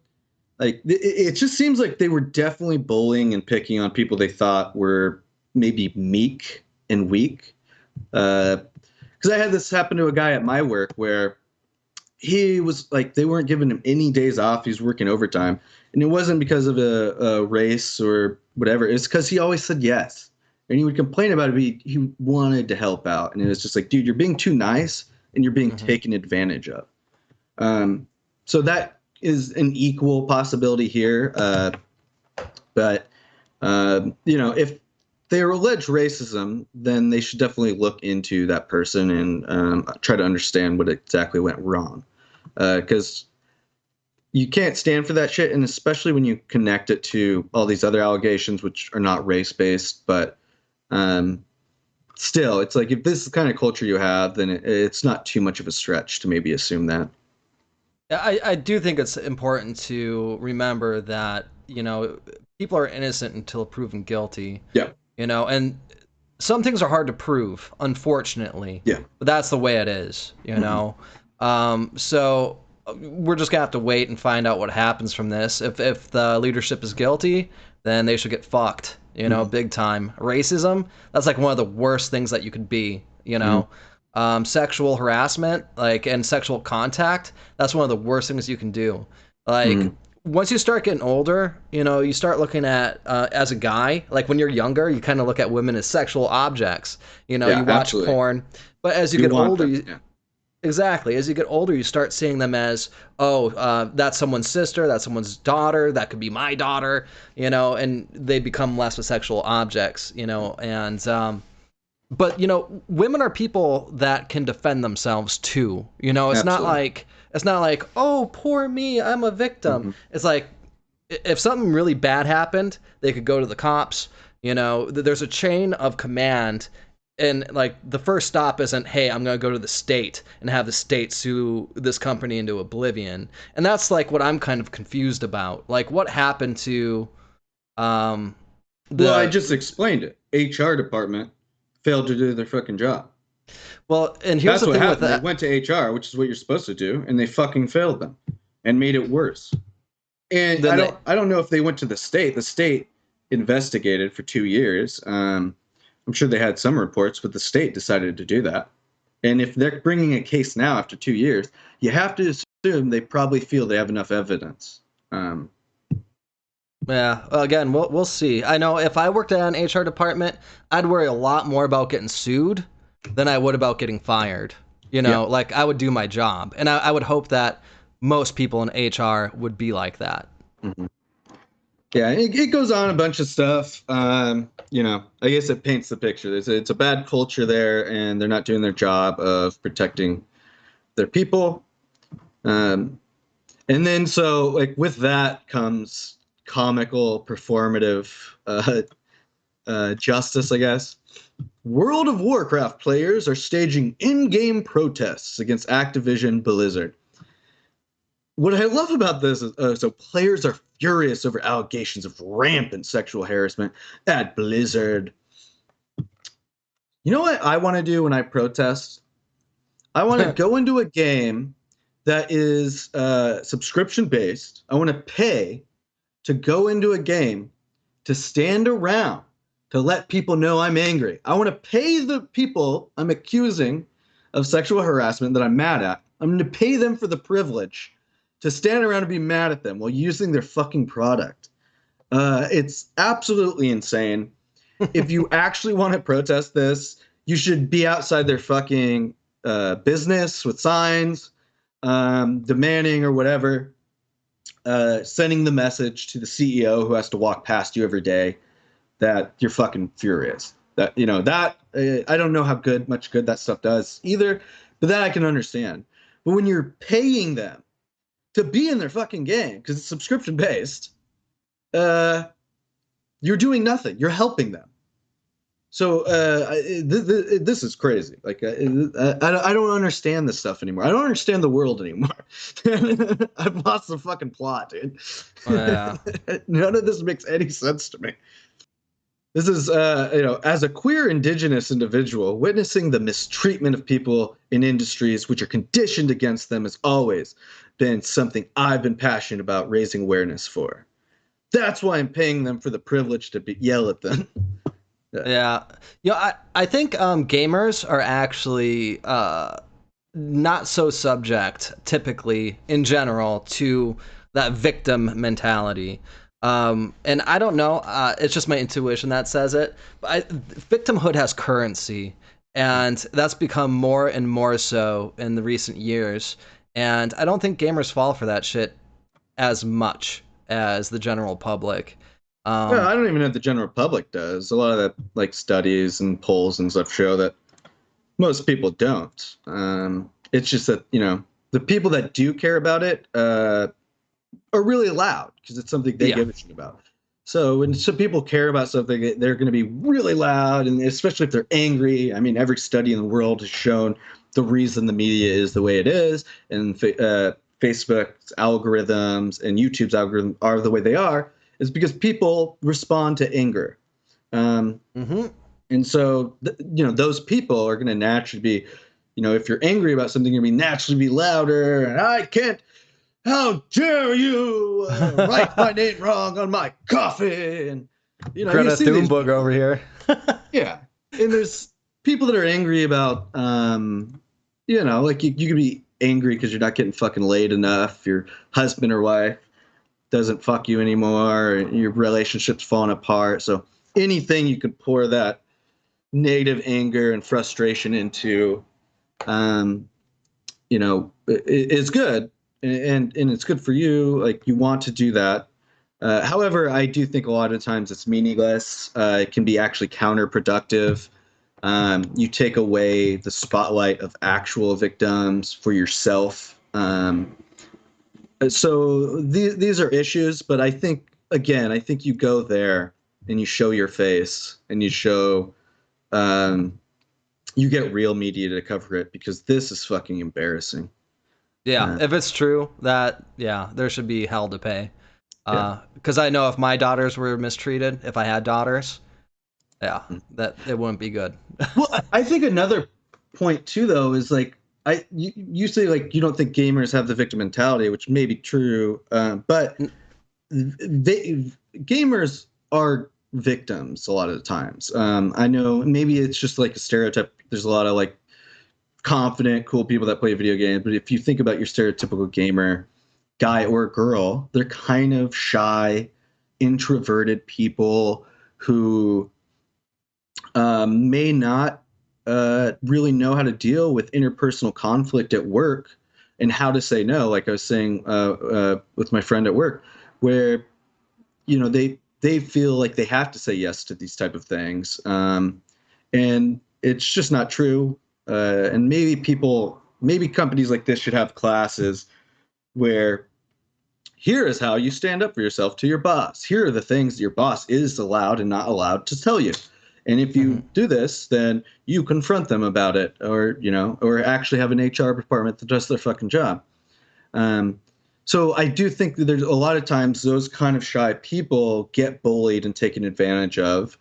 it just seems like they were definitely bullying and picking on people they thought were maybe meek and weak. Because I had this happen to a guy at my work where he was they weren't giving him any days off. He was working overtime. And it wasn't because of a race or whatever. It's because he always said yes. And he would complain about it. He wanted to help out. And it was just like, dude, you're being too nice and you're being taken advantage of. So that is an equal possibility here. But if they allege racism, then they should definitely look into that person and try to understand what exactly went wrong. Because you can't stand for that shit, and especially when you connect it to all these other allegations, which are not race-based. But still, it's like, if this is the kind of culture you have, then it's not too much of a stretch to maybe assume that.
I do think it's important to remember that, people are innocent until proven guilty.
Yeah.
And some things are hard to prove, unfortunately.
Yeah.
But that's the way it is, know. So we're just gonna have to wait and find out what happens from this. If the leadership is guilty, then they should get fucked, big time. Racism, that's like one of the worst things that you could be, sexual harassment, and sexual contact, that's one of the worst things you can do. Once you start getting older, you start looking at, as a guy, when you're younger, you kind of look at women as sexual objects. You watch
absolutely.
porn. But as you get older, exactly. As you get older, you start seeing them as, that's someone's sister, that's someone's daughter, that could be my daughter, and they become less of sexual objects, and, but, women are people that can defend themselves too. It's not like, oh, poor me, I'm a victim. It's like, if something really bad happened, they could go to the cops. There's a chain of command and like the first stop isn't, hey, I'm gonna go to the state and have the state sue this company into oblivion. And that's like what I'm kind of confused about. Like, what happened to um
Well, I
the
just explained it. HR department failed to do their fucking job.
well, and here's
That's
the
what
thing with
happened. They
that.
went to HR, which is what you're supposed to do, and they fucking failed them and made it worse. And
Then they
I don't know if they went to the state. The state investigated for 2 years. I'm sure they had some reports, but the state decided to do that. And if they're bringing a case now after 2 years, you have to assume they probably feel they have enough evidence. Um,
Yeah, again, we'll see. I know if I worked at an HR department, I'd worry a lot more about getting sued than I would about getting fired. You know,
yeah.
like I would do my job, and I would hope that most people in HR would be like that.
Mhm. Yeah, it goes on a bunch of stuff. I guess it paints the picture. It's a bad culture there, and they're not doing their job of protecting their people. Um, and then so like with that comes comical, performative justice, I guess. World of Warcraft players are staging in-game protests against Activision Blizzard. What I love about this is so players are furious over allegations of rampant sexual harassment at Blizzard. You know what I want to do when I protest? I want to go into a game that is subscription based. I want to pay to go into a game to stand around to let people know I'm angry. I want to pay the people I'm accusing of sexual harassment that I'm mad at. I'm going to pay them for the privilege to stand around and be mad at them while using their fucking product. It's absolutely insane. If you actually want to protest this, you should be outside their fucking business with signs, demanding or whatever, sending the message to the CEO who has to walk past you every day that you're fucking furious. That I don't know how much good that stuff does either, but that I can understand. But when you're paying them to be in their fucking game because it's subscription based, you're doing nothing. You're helping them. So this is crazy. Like I don't understand this stuff anymore. I don't understand the world anymore. I've lost the fucking plot, dude.
Yeah.
None of this makes any sense to me. This is, as a queer indigenous individual, witnessing the mistreatment of people in industries which are conditioned against them has always been something I've been passionate about raising awareness for. That's why I'm paying them for the privilege to yell at them.
Yeah. I think gamers are actually not so subject, typically, in general, to that victim mentality. And I don't know, it's just my intuition that says it. But victimhood has currency, and that's become more and more so in the recent years. And I don't think gamers fall for that shit as much as the general public.
Well, I don't even know if the general public does. A lot of the like studies and polls and stuff show that most people don't. It's just that the people that do care about it are really loud because it's something they give a shit about. So when some people care about something, they're going to be really loud, and especially if they're angry. I mean, every study in the world has shown the reason the media is the way it is, and Facebook's algorithms and YouTube's algorithm are the way they are, is because people respond to anger. And so, those people are going to naturally be, if you're angry about something, you're going to naturally be louder. And I can't, how dare you write my name wrong on my coffee? And,
Greta
you see these
Thunberg
people.
over here.
Yeah. And there's people that are angry about, like you could be angry because you're not getting fucking laid enough. Your husband or wife doesn't fuck you anymore. Your relationship's falling apart. So anything you could pour that negative anger and frustration into, is good, and it's good for you. Like you want to do that. However, I do think a lot of times it's meaningless. It can be actually counterproductive. You take away the spotlight of actual victims for yourself. So these are issues, but I think you go there and you show your face and you show you get real media to cover it, because this is fucking embarrassing.
Yeah, if it's true, that there should be hell to pay. Because I know if my daughters were mistreated, if I had daughters, that it wouldn't be good.
Well, I think another point too, though, is like you say like you don't think gamers have the victim mentality, which may be true, but gamers are victims a lot of the times. I know maybe it's just like a stereotype. There's a lot of like confident, cool people that play video games, but if you think about your stereotypical gamer, guy or girl, they're kind of shy, introverted people who may not really know how to deal with interpersonal conflict at work and how to say no. Like I was saying with my friend at work, where they feel like they have to say yes to these type of things, and it's just not true. And maybe companies like this should have classes where here is how you stand up for yourself to your boss. Here are the things your boss is allowed and not allowed to tell you. And if you do this, then you confront them about it, or actually have an HR department that does their fucking job. So I do think that there's a lot of times those kind of shy people get bullied and taken advantage of,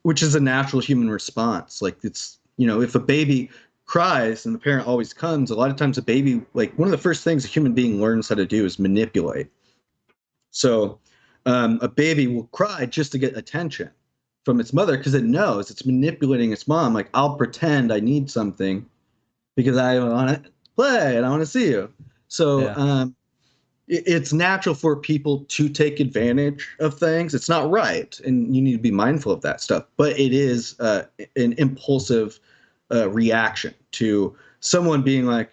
which is a natural human response. Like if a baby cries and the parent always comes, a lot of times a baby, like one of the first things a human being learns how to do is manipulate. So a baby will cry just to get attention from its mother because it knows it's manipulating its mom. Like, I'll pretend I need something because I want to play and I want to see you. So it's natural for people to take advantage of things. It's not right, and you need to be mindful of that stuff. But it is an impulsive reaction to someone being like,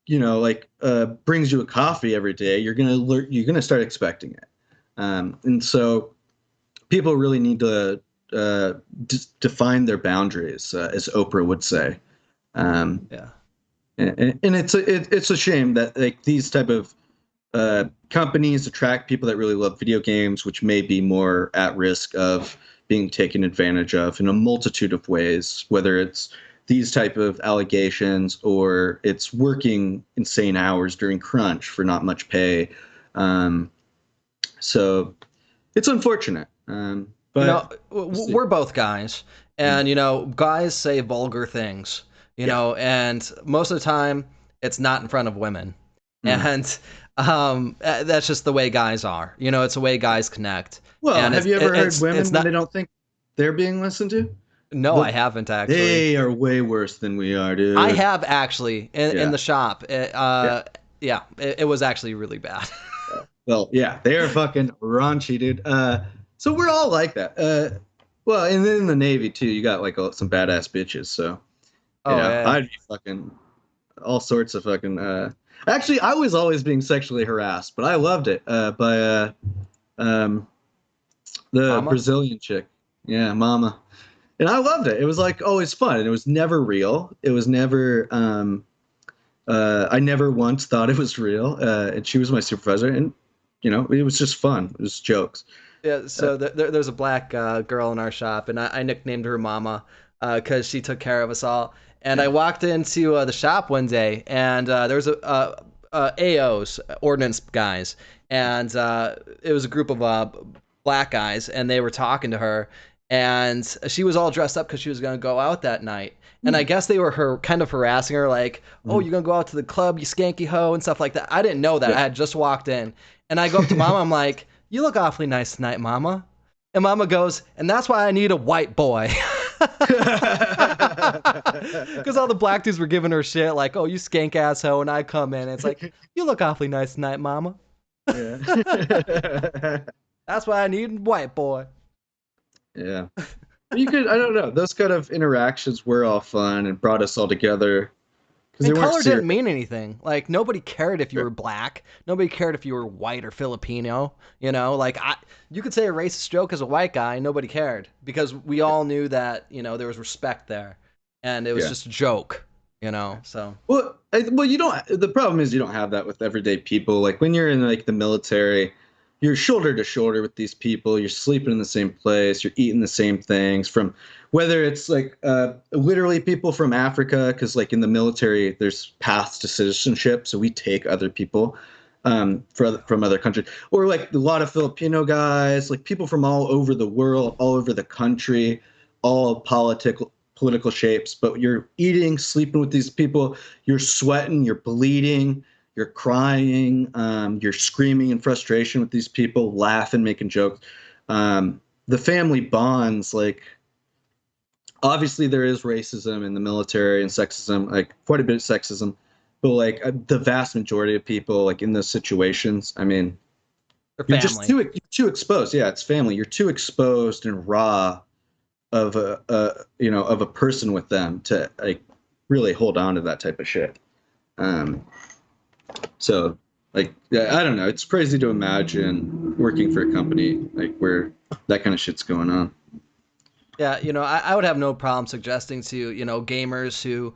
brings you a coffee every day. You're gonna start expecting it, and so people really need to define their boundaries, as Oprah would say. And it's a shame that like these type of companies attract people that really love video games, which may be more at risk of being taken advantage of in a multitude of ways, whether it's these type of allegations or it's working insane hours during crunch for not much pay. So it's unfortunate. But
we're both guys, and guys say vulgar things, and most of the time it's not in front of women, and that's just the way guys are. It's the way guys connect.
Well,
and
have you ever heard women when they don't think they're being listened to?
No, I haven't actually.
They are way worse than we are, dude.
I have actually in the shop. It was actually really bad.
Well, yeah, they are fucking raunchy, dude. So we're all like that. Well, and then in the Navy too, you got like some badass bitches. So I'd be fucking all sorts of fucking. Actually, I was always being sexually harassed, but I loved it by the
Mama?
Brazilian chick. Yeah, Mama. And I loved it. It was like always fun, and it was never real. It was never. I never once thought it was real. And she was my supervisor, and it was just fun. It was jokes.
Yeah. So there's a black girl in our shop, and I nicknamed her Mama because she took care of us all. And I walked into the shop one day, and there was AOs, ordnance guys, and it was a group of black guys, and they were talking to her. And she was all dressed up because she was going to go out that night. And I guess they were kind of harassing her, like, oh, you're going to go out to the club, you skanky hoe, and stuff like that. I didn't know that. I had just walked in. And I go up to Mama, I'm like, you look awfully nice tonight, Mama. And Mama goes, and that's why I need a white boy. Because all the black dudes were giving her shit, like, oh, you skank ass hoe. And I come in, and it's like, you look awfully nice tonight, Mama.
Yeah.
That's why I need a white boy.
Yeah. I don't know. Those kind of interactions were all fun and brought us all together.
And color didn't mean anything. Like, nobody cared if you were black. Nobody cared if you were white or Filipino. Like, you could say a racist joke as a white guy, nobody cared. Because we all knew that, there was respect there. And it was just a joke, so.
Well, you don't, the problem is you don't have that with everyday people. Like, when you're in, like, the military, you're shoulder to shoulder with these people. You're sleeping in the same place. You're eating the same things. From whether it's like literally people from Africa, because like in the military, there's paths to citizenship, so we take other people from other countries, or like a lot of Filipino guys, like people from all over the world, all over the country, all political shapes. But you're eating, sleeping with these people. You're sweating. You're bleeding. You're crying, you're screaming in frustration with these people, laughing, making jokes. The family bonds, like, obviously there is racism in the military and sexism, like quite a bit of sexism, but like the vast majority of people, like in those situations, I mean, you're just too exposed. Yeah, it's family. You're too exposed and raw of a person with them to like really hold on to that type of shit. So, like, I don't know. It's crazy to imagine working for a company like where that kind of shit's going on.
Yeah, I would have no problem suggesting to, gamers who,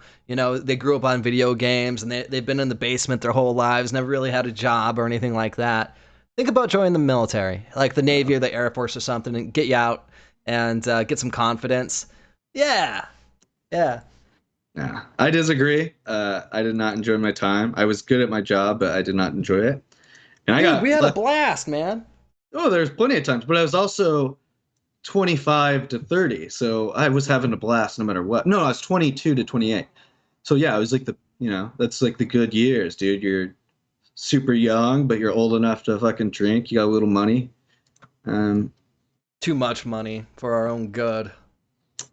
they grew up on video games and they've been in the basement their whole lives, never really had a job or anything like that. Think about joining the military, like the Navy or the Air Force or something, and get you out and get some confidence. Yeah. Yeah.
Yeah, I disagree. I did not enjoy my time. I was good at my job, but I did not enjoy it. And
we had a blast, man.
Oh, there's plenty of times, but I was also 25 to 30, so I was having a blast no matter what. No, I was 22 to 28. So yeah, I was like that's like the good years, dude. You're super young, but you're old enough to fucking drink. You got a little money.
Too much money for our own good.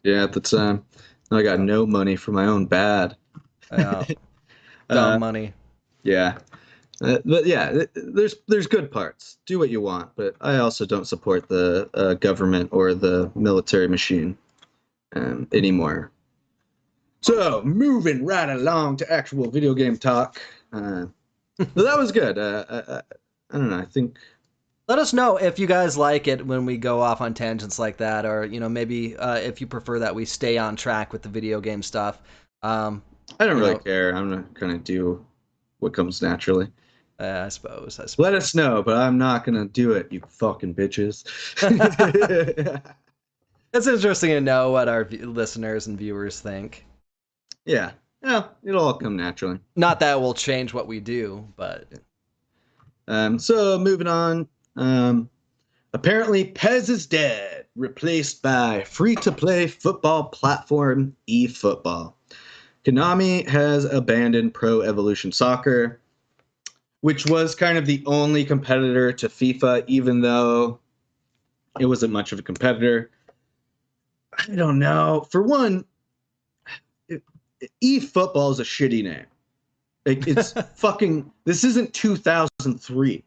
Yeah, at the time. I got no money for my own bad.
Yeah. Dumb money.
Yeah. But yeah, there's good parts. Do what you want, but I also don't support the government or the military machine anymore. So, moving right along to actual video game talk. But that was good. I don't know. I think.
Let us know if you guys like it when we go off on tangents like that, or maybe if you prefer that we stay on track with the video game stuff.
I don't really care. I'm not gonna do what comes naturally.
I suppose.
Let us know, but I'm not gonna do it, you fucking bitches.
It's interesting to know what our listeners and viewers think.
Yeah, it'll all come naturally.
Not that will change what we do, but.
So moving on. Apparently, PES is dead, replaced by free-to-play football platform eFootball. Konami has abandoned Pro Evolution Soccer, which was kind of the only competitor to FIFA, even though it wasn't much of a competitor. I don't know. For one, eFootball is a shitty name. Like, it's fucking. This isn't 2003.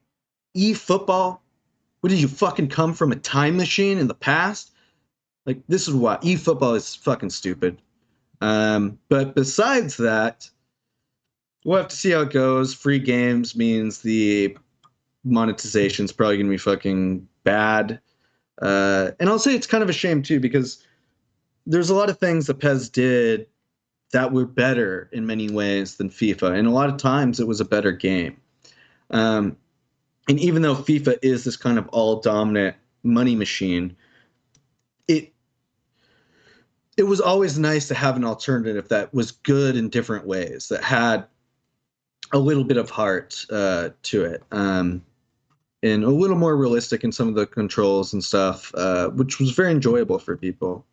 eFootball? What did you fucking come from a time machine in the past? Like, this is why eFootball is fucking stupid. But besides that, we'll have to see how it goes. Free games means the monetization's probably gonna be fucking bad. And I'll say it's kind of a shame too, because there's a lot of things that PES did that were better in many ways than FIFA, and a lot of times it was a better game. And even though FIFA is this kind of all-dominant money machine, it was always nice to have an alternative that was good in different ways, that had a little bit of heart to it, and a little more realistic in some of the controls and stuff, which was very enjoyable for people.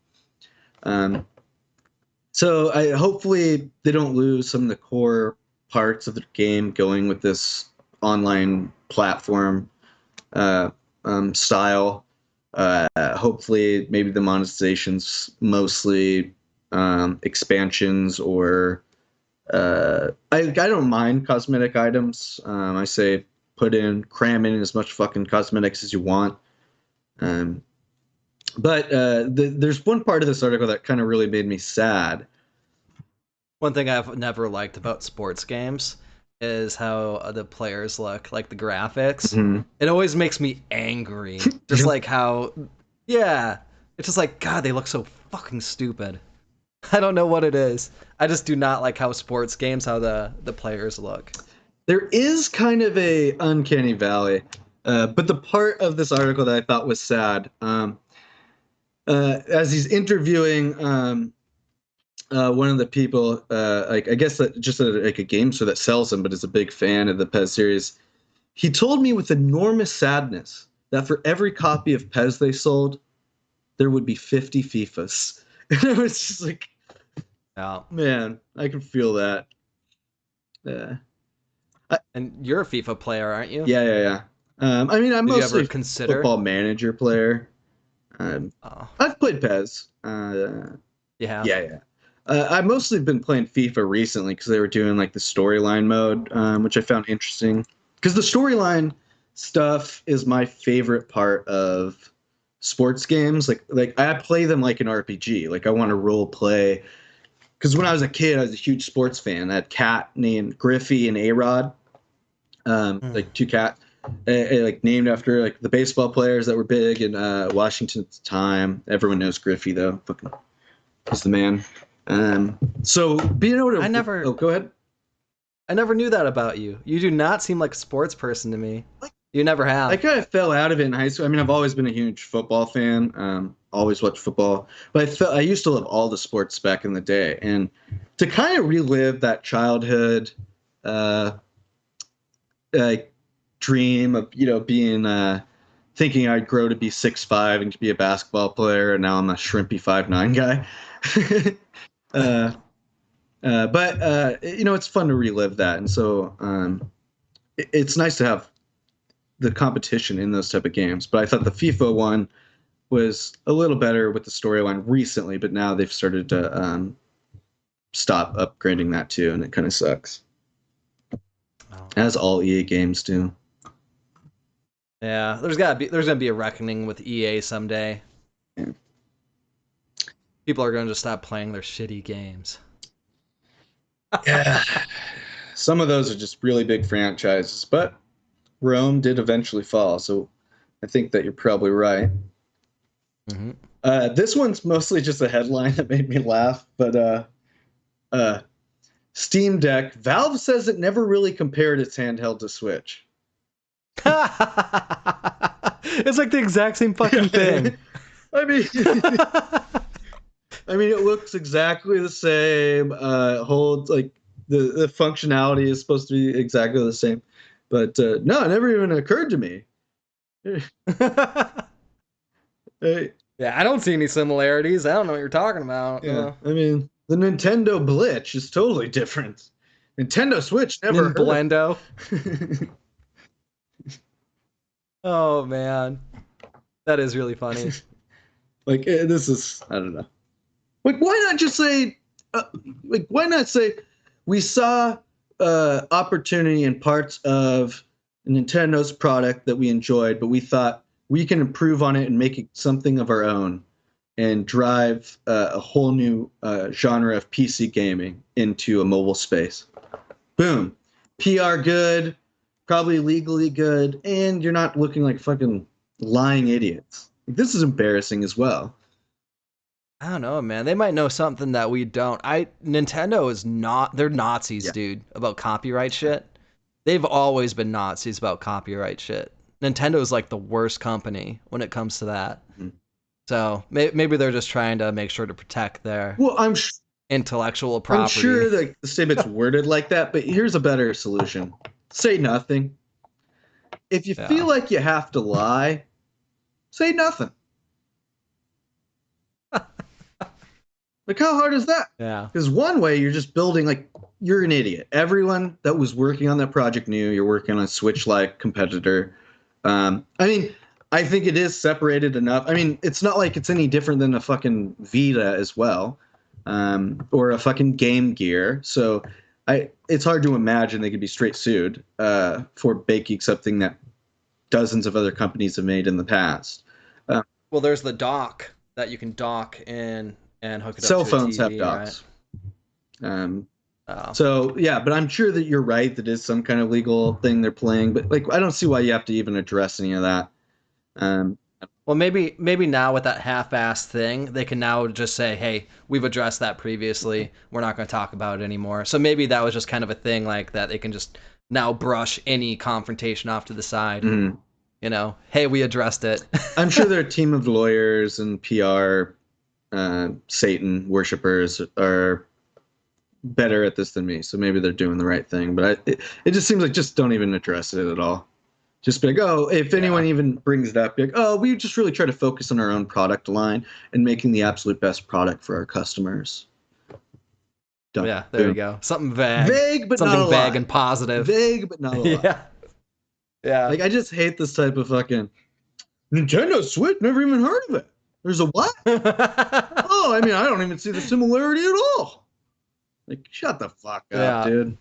So hopefully they don't lose some of the core parts of the game going with this online platform style. Hopefully maybe the monetization's mostly expansions, or I don't mind cosmetic items. I say cram in as much fucking cosmetics as you want. But there's one part of this article that kind of really made me sad.
One thing I've never liked about sports games is how the players look, like the graphics. Mm-hmm. It always makes me angry. Just like how, yeah, it's just like, God, they look so fucking stupid. I don't know what it is. I just do not like how sports games, how the players look.
There is kind of a uncanny valley. But the part of this article that I thought was sad, as he's interviewing one of the people, like I guess that just like a game store that sells them, but is a big fan of the Pez series. He told me with enormous sadness that for every copy of Pez they sold, there would be 50 FIFAs. And I was just like, oh man, I can feel that.
And you're a FIFA player, aren't you?
Yeah. I mean, I'm mostly a football manager player. I've played Pez. Yeah. I've mostly been playing FIFA recently because they were doing like the storyline mode, which I found interesting. Because the storyline stuff is my favorite part of sports games. Like I play them like an RPG. Like I want to role play. Because when I was a kid, I was a huge sports fan. I had a cat named Griffey and A-Rod, like two cats, like named after like the baseball players that were big in Washington at the time. Everyone knows Griffey though. Fucking, he's the man. So being able to, oh, go ahead.
I never knew that about you. You do not seem like a sports person to me. You never have.
I kind of fell out of it in high school. I mean, I've always been a huge football fan. Always watched football, but I used to love all the sports back in the day. And to kind of relive that childhood, like dream of being thinking I'd grow to be 6'5" and to be a basketball player, and now I'm a shrimpy 5'9" guy. But it's fun to relive that, and so it's nice to have the competition in those type of games. But I thought the FIFA one was a little better with the storyline recently, but now they've started to stop upgrading that too, and it kind of sucks. As all EA games do.
Yeah, there's gonna be a reckoning with EA someday.
Yeah.
People are going to stop playing their shitty games.
Yeah. Some of those are just really big franchises, but Rome did eventually fall, so I think that you're probably right.
Mm-hmm.
This one's mostly just a headline that made me laugh, but Steam Deck, Valve says it never really compared its handheld to Switch.
It's like the exact same fucking thing.
I mean, it looks exactly the same. Holds like the functionality is supposed to be exactly the same, but no, it never even occurred to me.
Yeah, I don't see any similarities. I don't know what you're talking about.
Yeah, I mean, the Nintendo Blitz is totally different. Nintendo Switch never.
Blendo. Oh man, that is really funny.
Like this is, I don't know. Like why not just say, why not say, we saw opportunity in parts of Nintendo's product that we enjoyed, but we thought we can improve on it and make it something of our own, and drive a whole new genre of PC gaming into a mobile space. Boom, PR good. Probably legally good, and you're not looking like fucking lying idiots. This is embarrassing as well.
I don't know, man. They might know something that we don't. Nintendo is not. They're Nazis, dude, about copyright shit. They've always been Nazis about copyright shit. Nintendo is like the worst company when it comes to that. Mm-hmm. So maybe they're just trying to make sure to protect their intellectual property.
I'm sure that the statement's worded like that, but here's a better solution. Say nothing. If you feel like you have to lie, say nothing. Like, how hard is that?
Yeah.
Because one way you're just building, like, you're an idiot. Everyone that was working on that project knew you're working on a Switch-like competitor. I mean, I think it is separated enough. I mean, it's not like it's any different than a fucking Vita as well, or a fucking Game Gear. So it's hard to imagine they could be straight sued for baking something that dozens of other companies have made in the past.
Well, there's the dock that you can dock in and hook it up
to a TV. Cell phones have docks. Right? So, yeah, but I'm sure that you're right. That is some kind of legal thing they're playing. But, like, I don't see why you have to even address any of that.
Well, maybe now with that half-assed thing, they can now just say, hey, we've addressed that previously. We're not going to talk about it anymore. So maybe that was just kind of a thing like that. They can just now brush any confrontation off to the side.
Mm-hmm.
hey, we addressed it.
I'm sure their team of lawyers and PR Satan worshippers are better at this than me, so maybe they're doing the right thing. But it just seems like just don't even address it at all. Just be like, oh, if anyone even brings it up, be like, oh, we just really try to focus on our own product line and making the absolute best product for our customers. Done.
Yeah, there you go. Something vague.
Vague, but
something
not a
vague
lot.
and positive.
Vague, but not a lot.
Yeah. Yeah.
Like, I just hate this type of fucking Nintendo Switch. Never even heard of it. There's a what? Oh, I mean, I don't even see the similarity at all. Like, shut the fuck up, dude.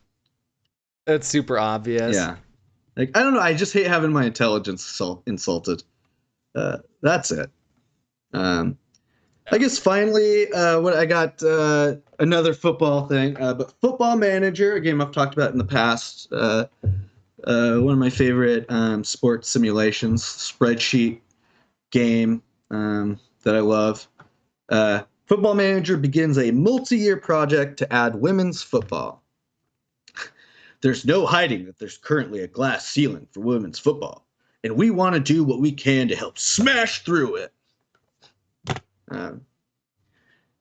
It's super obvious.
Yeah. Like, I don't know. I just hate having my intelligence insulted. That's it. I guess finally, what I got another football thing, but Football Manager, a game I've talked about in the past. One of my favorite sports simulations, spreadsheet game that I love. Football Manager begins a multi-year project to add women's football. There's no hiding that there's currently a glass ceiling for women's football, and we want to do what we can to help smash through it.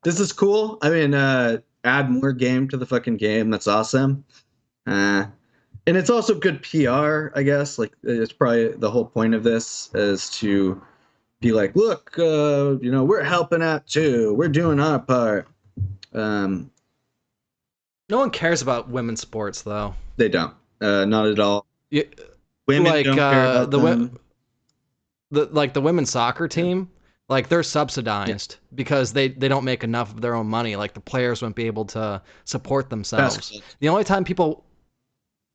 This is cool. I mean, add more game to the fucking game. That's awesome. And it's also good PR, I guess. Like, it's probably the whole point of this is to be like, look, we're helping out too. We're doing our part.
No one cares about women's sports, though.
They don't. Not at all.
Yeah,
Women don't care about them.
The women's soccer team, like, they're subsidized because they don't make enough of their own money. Like, the players wouldn't be able to support themselves.
Basketball.
The only time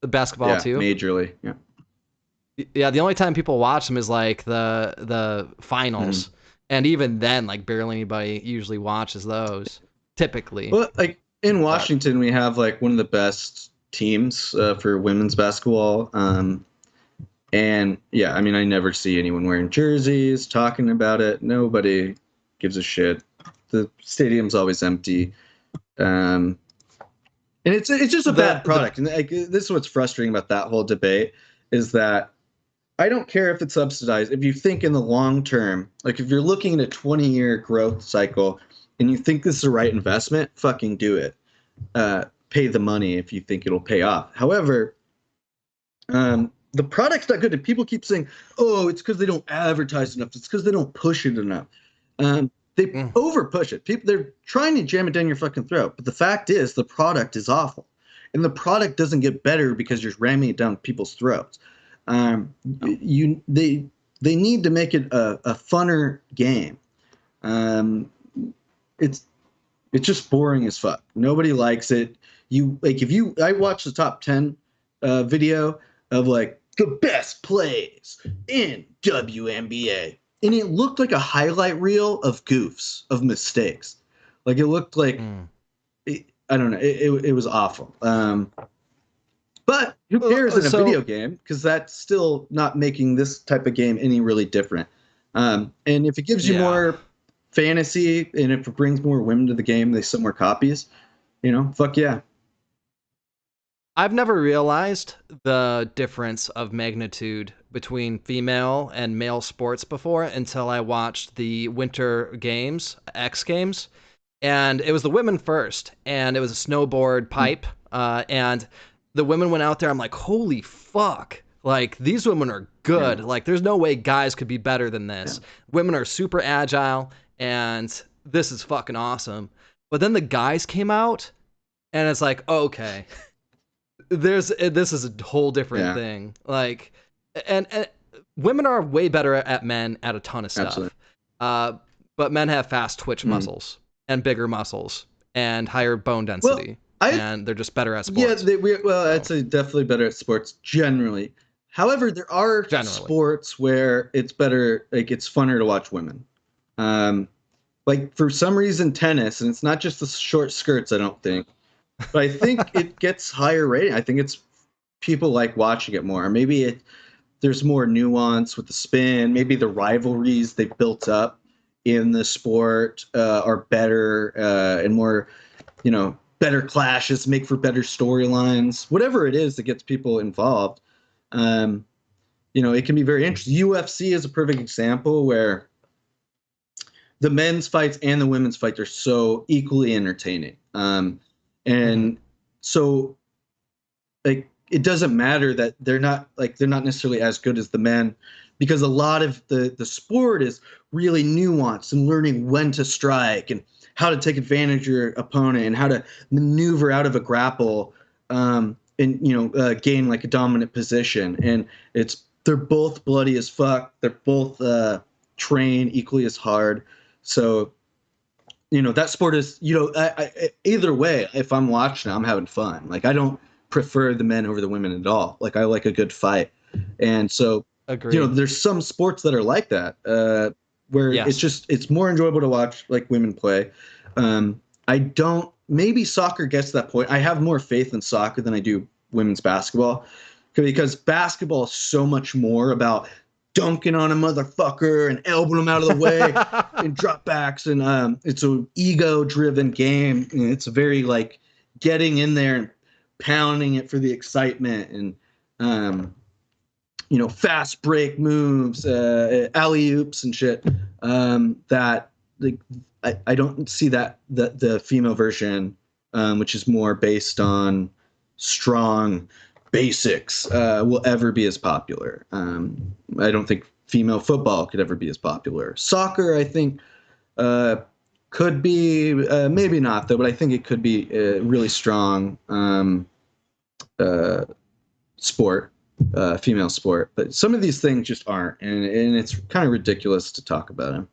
the basketball too,
majorly,
yeah. The only time people watch them is like the finals, and even then, like, barely anybody usually watches those. Typically,
well, like in Washington, we have like one of the best teams for women's basketball. And yeah, I mean, I never see anyone wearing jerseys, talking about it. Nobody gives a shit. The stadium's always empty. And it's just a bad product. And like, this is what's frustrating about that whole debate is that I don't care if it's subsidized. If you think in the long term, like if you're looking at a 20-year growth cycle and you think this is the right investment, fucking do it. Pay the money if you think it'll pay off. However, the product's not good. And people keep saying, oh, it's because they don't advertise enough. It's because they don't push it enough. They over push it. They're trying to jam it down your fucking throat. But the fact is, the product is awful. And the product doesn't get better because you're ramming it down people's throats. They need to make it a funner game. It's just boring as fuck. Nobody likes it. I watched the top 10 video of like the best plays in WNBA, and it looked like a highlight reel of goofs, of mistakes. Like it looked like I don't know. It was awful. But who cares in a video game? Because that's still not making this type of game any really different. And if it gives you more fantasy and if it brings more women to the game, they sell more copies. Fuck yeah.
I've never realized the difference of magnitude between female and male sports before until I watched the Winter Games, X Games, and it was the women first, and it was a snowboard pipe, and the women went out there. I'm like, holy fuck. Like, these women are good. Like, there's no way guys could be better than this. Women are super agile, and this is fucking awesome. But then the guys came out, and it's like, okay, this is a whole different thing. Like, and women are way better at men at a ton of stuff. But men have fast twitch muscles and bigger muscles and higher bone density. And they're just better at sports.
Yeah, I'd say definitely better at sports generally. However, there are sports where it's better, like it's funner to watch women. Like for some reason, tennis, and it's not just the short skirts, I don't think, but I think it gets higher rating. I think it's people like watching it more. Maybe there's more nuance with the spin. Maybe the rivalries they've built up in the sport are better and more, better clashes, make for better storylines, whatever it is that gets people involved. it can be very interesting. UFC is a perfect example where the men's fights and the women's fights are so equally entertaining. And so like it doesn't matter that they're not necessarily as good as the men, because a lot of the sport is really nuanced and learning when to strike and how to take advantage of your opponent and how to maneuver out of a grapple, and gain like a dominant position. And they're both bloody as fuck. They're both trained equally as hard. So that sport is, either way, if I'm watching it, I'm having fun. Like, I don't prefer the men over the women at all. Like, I like a good fight. And so,
Agreed.
there's some sports that are like that, where it's more enjoyable to watch like women play. Maybe soccer gets to that point. I have more faith in soccer than I do women's basketball, because basketball is so much more about dunking on a motherfucker and elbowing him out of the way and drop backs. And it's an ego-driven game. It's very like getting in there and pounding it for the excitement, and fast break moves, alley-oops and shit. That like I don't see that the female version, which is more based on strong basics, will ever be as popular. I don't think female football could ever be as popular. Soccer, I think, could be, maybe not though, but I think it could be a really strong sport, female sport. But some of these things just aren't, and it's kind of ridiculous to talk about them.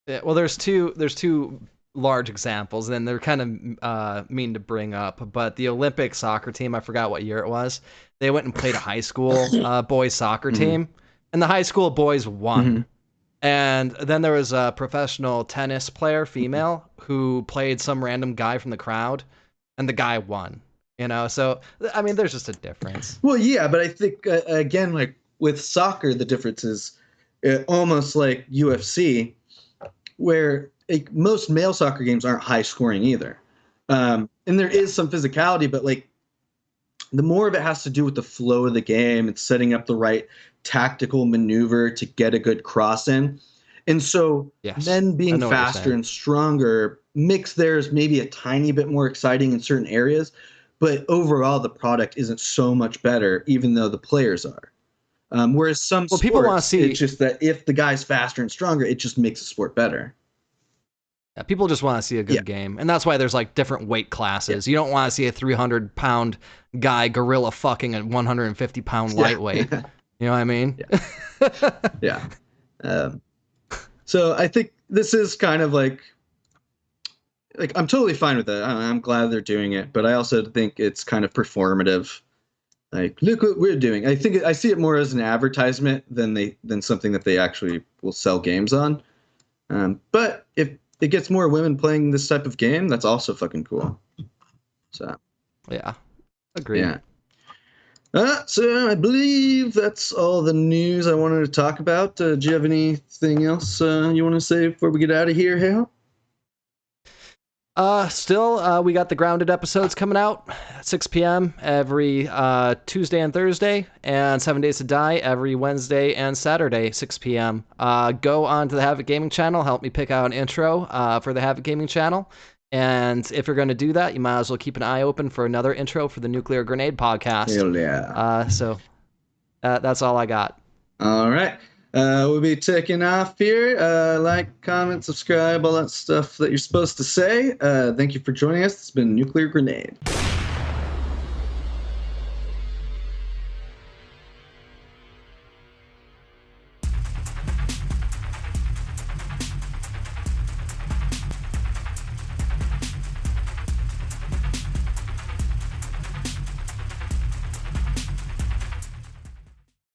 Yeah, well, there's two large examples, and they're kind of mean to bring up, but the Olympic soccer team, I forgot what year it was, they went and played a high school boys soccer team, and the high school boys won. And then there was a professional tennis player, female, who played some random guy from the crowd, and the guy won. So I mean, there's just a difference.
Well, yeah, but I think again, like with soccer, the difference is almost like UFC, where most male soccer games aren't high scoring either. And there is some physicality, but like the more of it has to do with the flow of the game and setting up the right tactical maneuver to get a good cross in. And so men being faster and stronger makes theirs maybe a tiny bit more exciting in certain areas, but overall the product isn't so much better, even though the players are. Whereas some sports,
people want to see,
it's just that if the guy's faster and stronger, it just makes the sport better.
Yeah, people just want to see a good game, and that's why there's like different weight classes. You don't want to see a 300-pound guy gorilla fucking a 150-pound lightweight. You know what I mean?
Yeah. So I think this is kind of like I'm totally fine with it. I'm glad they're doing it, but I also think it's kind of performative. Like, look what we're doing. I think I see it more as an advertisement than something that they actually will sell games on. But if it gets more women playing this type of game, that's also fucking cool. So,
yeah, agree.
Yeah. So I believe that's all the news I wanted to talk about. Do you have anything else you want to say before we get out of here, Hale?
Still, we got the Grounded episodes coming out at 6 p.m. every Tuesday and Thursday, and 7 Days to Die every Wednesday and Saturday, 6 p.m. Go on to the Havoc Gaming channel, help me pick out an intro for the Havoc Gaming channel, and if you're going to do that, you might as well keep an eye open for another intro for the Nuclear Grenade podcast.
Hell yeah.
So that's all I got.
All right. We'll be taking off here. Like, comment, subscribe, all that stuff that you're supposed to say. Thank you for joining us. It's been Nuclear Grenade.